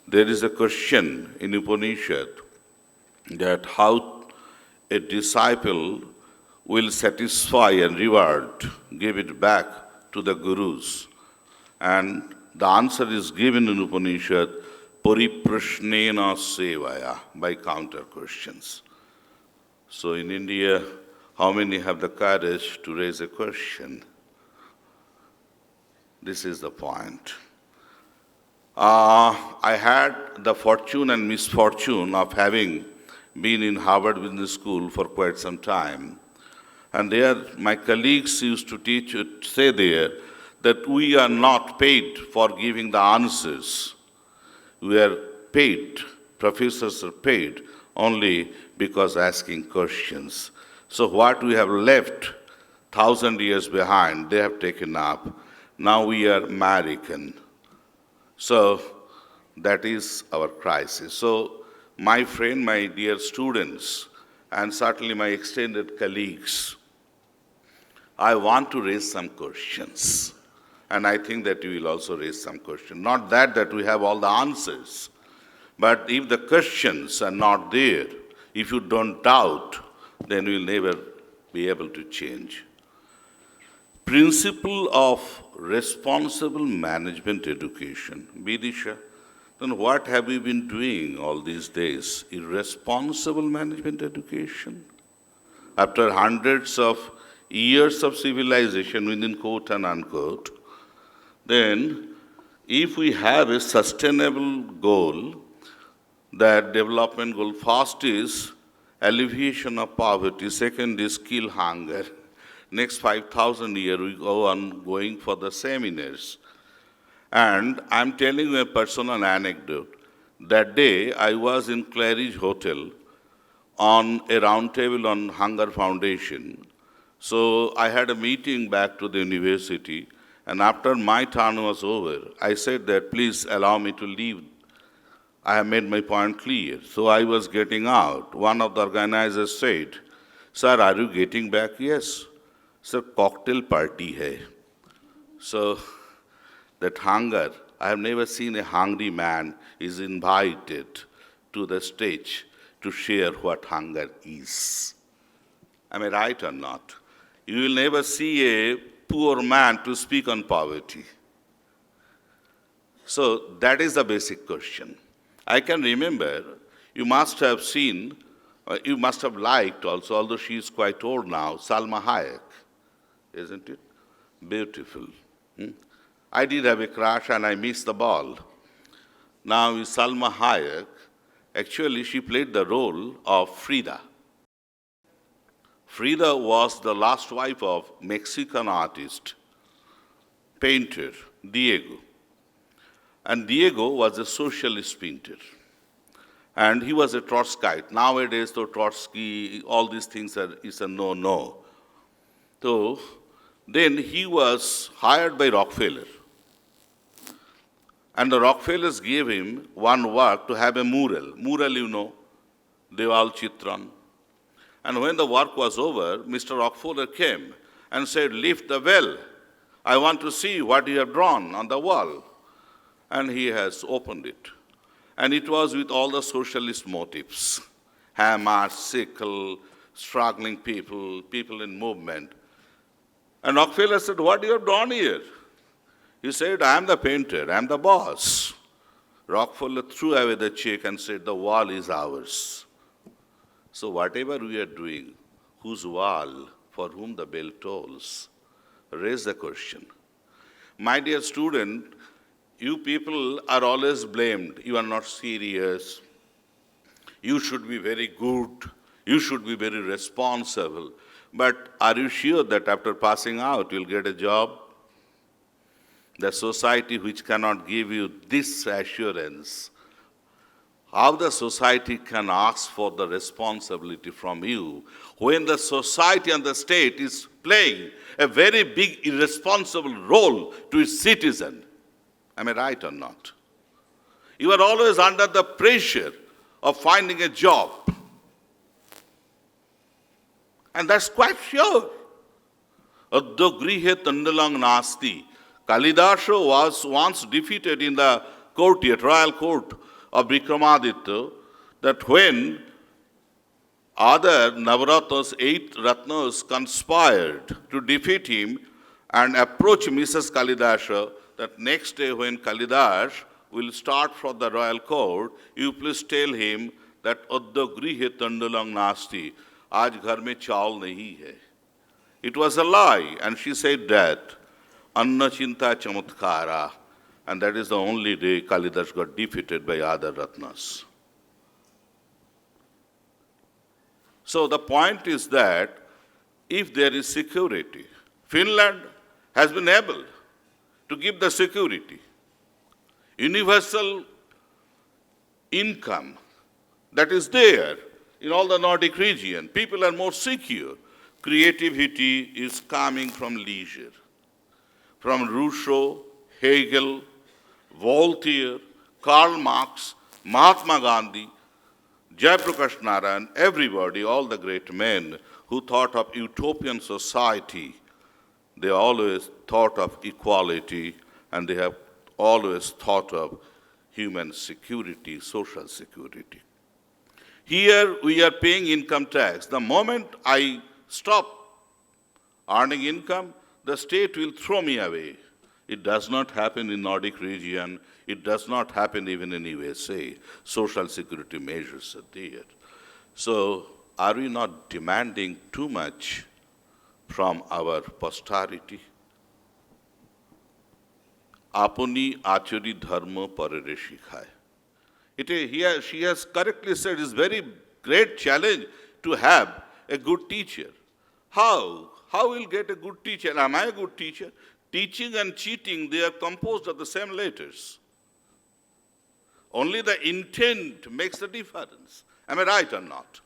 there is a question in Upanishad that how a disciple will satisfy and reward, give it back to the gurus. And the answer is given in Upanishad, Pariprashnena Sevaya, by counter questions. So in India, how many have the courage to raise a question? This is the point. I had the fortune and misfortune of having been in Harvard Business School for quite some time. And there, my colleagues used to say there that we are not paid for giving the answers. We are paid, professors are paid only because asking questions. So what we have left 1,000 years behind, they have taken up. Now we are American. So that is our crisis. So my friend, my dear students, and certainly my extended colleagues, I want to raise some questions. And I think that you will also raise some questions. Not that we have all the answers, but if the questions are not there, if you don't doubt, then we will never be able to change. Principle of responsible management education. Bidisha, then what have we been doing all these days? Irresponsible management education? After hundreds of years of civilization, within quote and unquote, then if we have a sustainable goal, that development goal, first is alleviation of poverty, second is kill hunger. Next 5,000 years, we go on going for the seminars. And I'm telling you a personal anecdote. That day, I was in Claridge Hotel on a roundtable on Hunger Foundation. So I had a meeting back to the university, and after my turn was over, I said that please allow me to leave. I have made my point clear. So I was getting out. One of the organizers said, "Sir, are you getting back?" "Yes." "Sir, cocktail party hai." So that hunger, I have never seen a hungry man is invited to the stage to share what hunger is. Am I right or not? You will never see a poor man to speak on poverty. So that is the basic question. I can remember, you must have seen, you must have liked also, although she is quite old now, Salma Hayek, isn't it? Beautiful. I did have a crush and I missed the ball. Now with Salma Hayek, actually she played the role of Frida. Frida was the last wife of Mexican artist, painter, Diego. And Diego was a socialist painter. And he was a Trotskyite. Nowadays, though Trotsky, all these things is a no-no. So then he was hired by Rockefeller. And the Rockefellers gave him one work to have a mural. Mural, you know, Deval Chitran. And when the work was over, Mr. Rockefeller came and said, "Lift the veil. I want to see what you have drawn on the wall." And he has opened it. And it was with all the socialist motives. Hammer, sickle, struggling people, people in movement. And Rockefeller said, "What do you have drawn here?" He said, "I am the painter, I am the boss." Rockefeller threw away the check and said, "The wall is ours." So whatever we are doing, whose wall, for whom the bell tolls? Raise the question. My dear student, you people are always blamed. You are not serious. You should be very good. You should be very responsible. But are you sure that after passing out, you'll get a job? The society which cannot give you this assurance, how the society can ask for the responsibility from you when the society and the state is playing a very big irresponsible role to its citizen? Am I right or not? You are always under the pressure of finding a job. And that's quite sure. Addo grihe tandalang nasti. Kalidasa was once defeated in the royal court of Vikramaditya, that when other Navrata's 8 Ratnas conspired to defeat him and approach Mrs. Kalidasa, that next day when Kalidas will start from the royal court, you please tell him that Adya grihe tandalang nasti, aaj ghar mein chawal nahi hai. It was a lie, and she said that, Anna chinta chamatkara, and that is the only day Kalidas got defeated by other Ratnas. So the point is that if there is security, Finland has been able to give the security, universal income that is there in all the Nordic region. People are more secure. Creativity is coming from leisure. From Rousseau, Hegel, Voltaire, Karl Marx, Mahatma Gandhi, Jayaprakash Narayan, everybody, all the great men who thought of utopian society, they always thought of equality, and they have always thought of human security, social security. Here we are paying income tax. The moment I stop earning income, the state will throw me away. It does not happen in Nordic region. It does not happen even in USA. Social security measures are there. So are we not demanding too much from our posterity? Apuni achari dharma parare shikhaye. She has correctly said it's a very great challenge to have a good teacher. How? How will get a good teacher? Am I a good teacher? Teaching and cheating, they are composed of the same letters. Only the intent makes the difference. Am I right or not?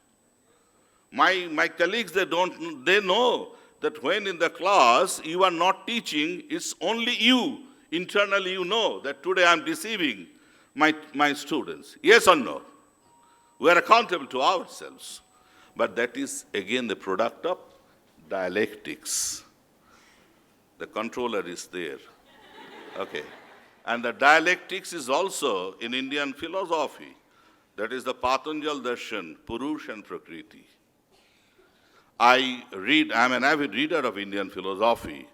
My colleagues, they know that when in the class you are not teaching, it's only you. Internally you know that today I'm deceiving my students. Yes or no? We are accountable to ourselves. But that is again the product of dialectics. The controller is there. Okay. And the dialectics is also in Indian philosophy. That is the Patanjal Darshan, Purush and Prakriti. I'm an avid reader of Indian philosophy,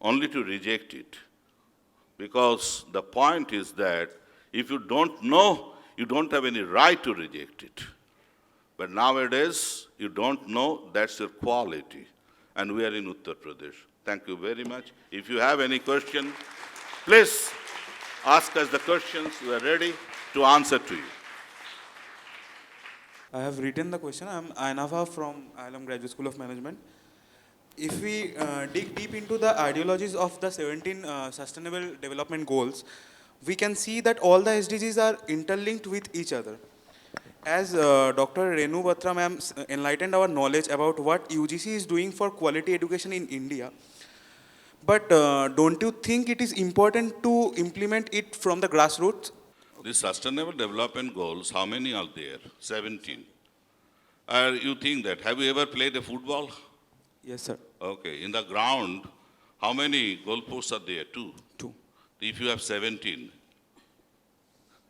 only to reject it. Because the point is that if you don't know, you don't have any right to reject it. But nowadays, you don't know, that's your quality. And we are in Uttar Pradesh. Thank you very much. If you have any question, please ask us the questions. We are ready to answer to you. I have written the question. I am Ainafa from IILM Graduate School of Management. If we dig deep into the ideologies of the 17 Sustainable Development Goals, we can see that all the SDGs are interlinked with each other. As Dr. Renu Batra ma'am enlightened our knowledge about what UGC is doing for quality education in India, but don't you think it is important to implement it from the grassroots? The Sustainable Development Goals, how many are there? 17. You think that, have you ever played a football? Yes, sir. Okay, in the ground, how many goalposts are there? 2. 2. If you have 17,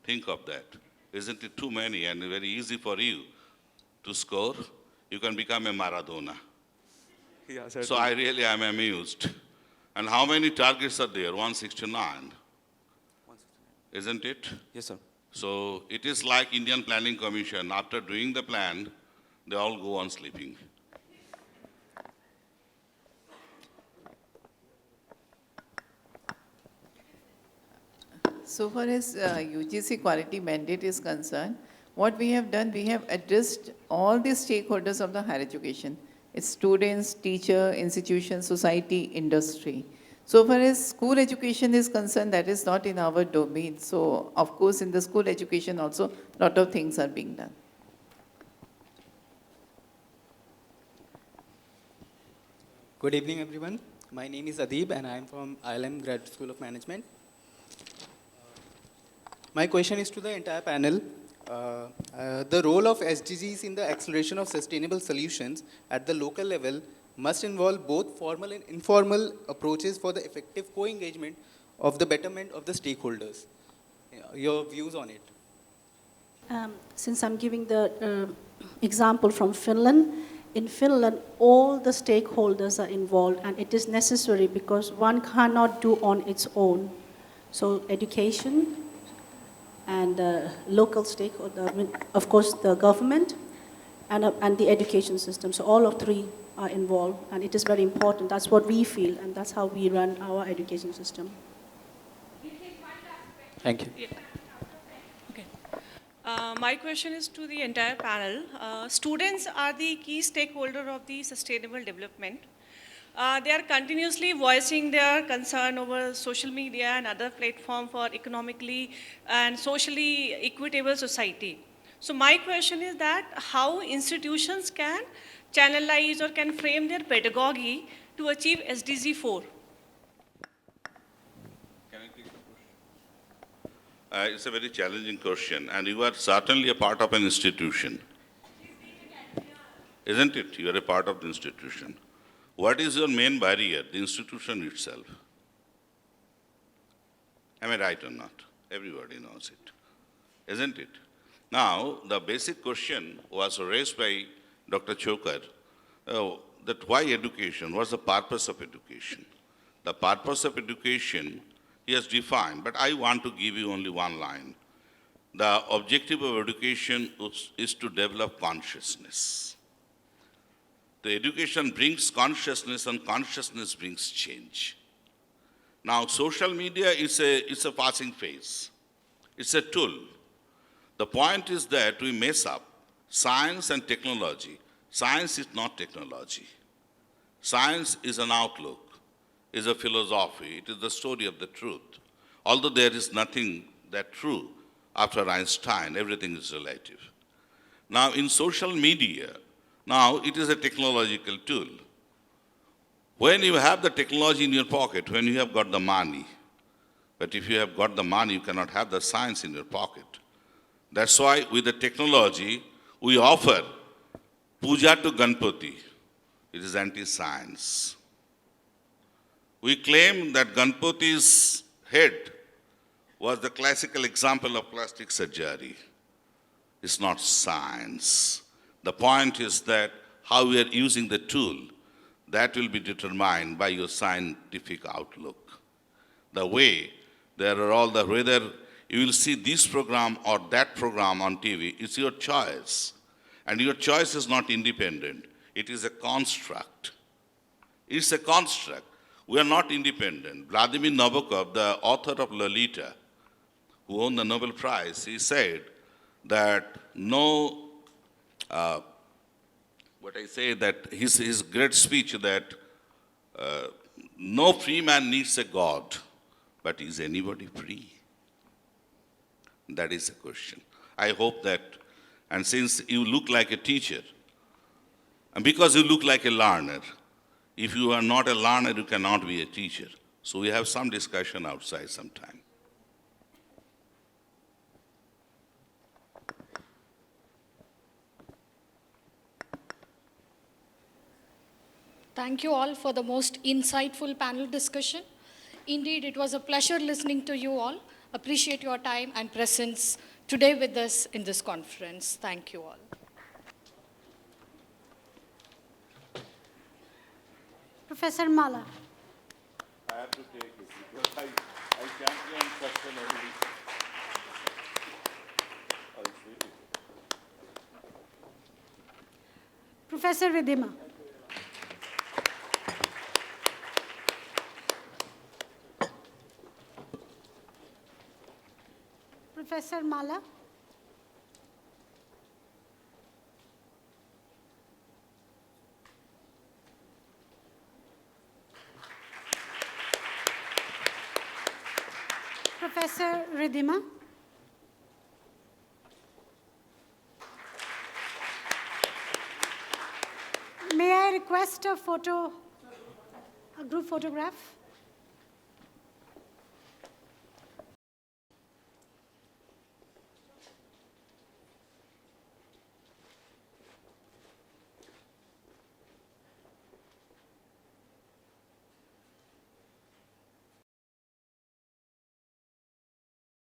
think of that. Isn't it too many and very easy for you to score? You can become a Maradona. Yeah, sir. So I really am amused. And how many targets are there? 169. Isn't it? Yes, sir. So it is like Indian Planning Commission. After doing the plan, they all go on sleeping. So far as UGC quality mandate is concerned, what we have done, we have addressed all the stakeholders of the higher education. It's students, teacher, institution, society, industry. So far as school education is concerned, that is not in our domain. So of course in the school education also, a lot of things are being done. Good evening, everyone. My name is Adib, and I am from IILM Graduate School of Management. My question is to the entire panel. The role of SDGs in the acceleration of sustainable solutions at the local level must involve both formal and informal approaches for the effective co-engagement of the betterment of the stakeholders. Your views on it? Since I'm giving the example from Finland, in Finland, all the stakeholders are involved, and it is necessary because one cannot do on its own. So education and local stakeholder, of course the government and the education system. So all of three are involved, and it is very important. That's what we feel, and that's how we run our education system. Thank you. Yeah. Okay. My question is to the entire panel. Students are the key stakeholder of the sustainable development. They are continuously voicing their concern over social media and other platforms for economically and socially equitable society. So my question is that how institutions can channelize or can frame their pedagogy to achieve SDG 4? It's a very challenging question, and you are certainly a part of an institution. Isn't it? You are a part of the institution. What is your main barrier? The institution itself. Am I right or not? Everybody knows it. Isn't it? Now, the basic question was raised by Dr. Chhokar, that why education? What's the purpose of education? The purpose of education he has defined, but I want to give you only one line. The objective of education is to develop consciousness. The education brings consciousness, and consciousness brings change. Now, social media is a passing phase. It's a tool. The point is that we mess up science and technology. Science is not technology. Science is an outlook, is a philosophy. It is the story of the truth. Although there is nothing that true after Einstein, everything is relative. Now, in social media, now it is a technological tool. When you have the technology in your pocket, when you have got the money, but if you have got the money, you cannot have the science in your pocket. That's why with the technology, we offer puja to Ganpati. It is anti-science. We claim that Ganpati's head was the classical example of plastic surgery. It's not science. The point is that how we are using the tool, that will be determined by your scientific outlook. The way there are all the, whether you will see this program or that program on TV, it's your choice. And your choice is not independent. It is a construct. It's a construct. We are not independent. Vladimir Nabokov, the author of Lolita, who won the Nobel Prize, he said that his great speech that no free man needs a God, but is anybody free? That is the question. I hope that, and since you look like a teacher, and because you look like a learner, if you are not a learner, you cannot be a teacher. So we have some discussion outside sometime. Thank you all for the most insightful panel discussion. Indeed, it was a pleasure listening to you all. Appreciate your time and presence today with us in this conference. Thank you all. Professor Mala. I have to take it because I champion sustainability. Professor Ridhima. Professor Mala. Professor Ridhima. May I request a group photograph?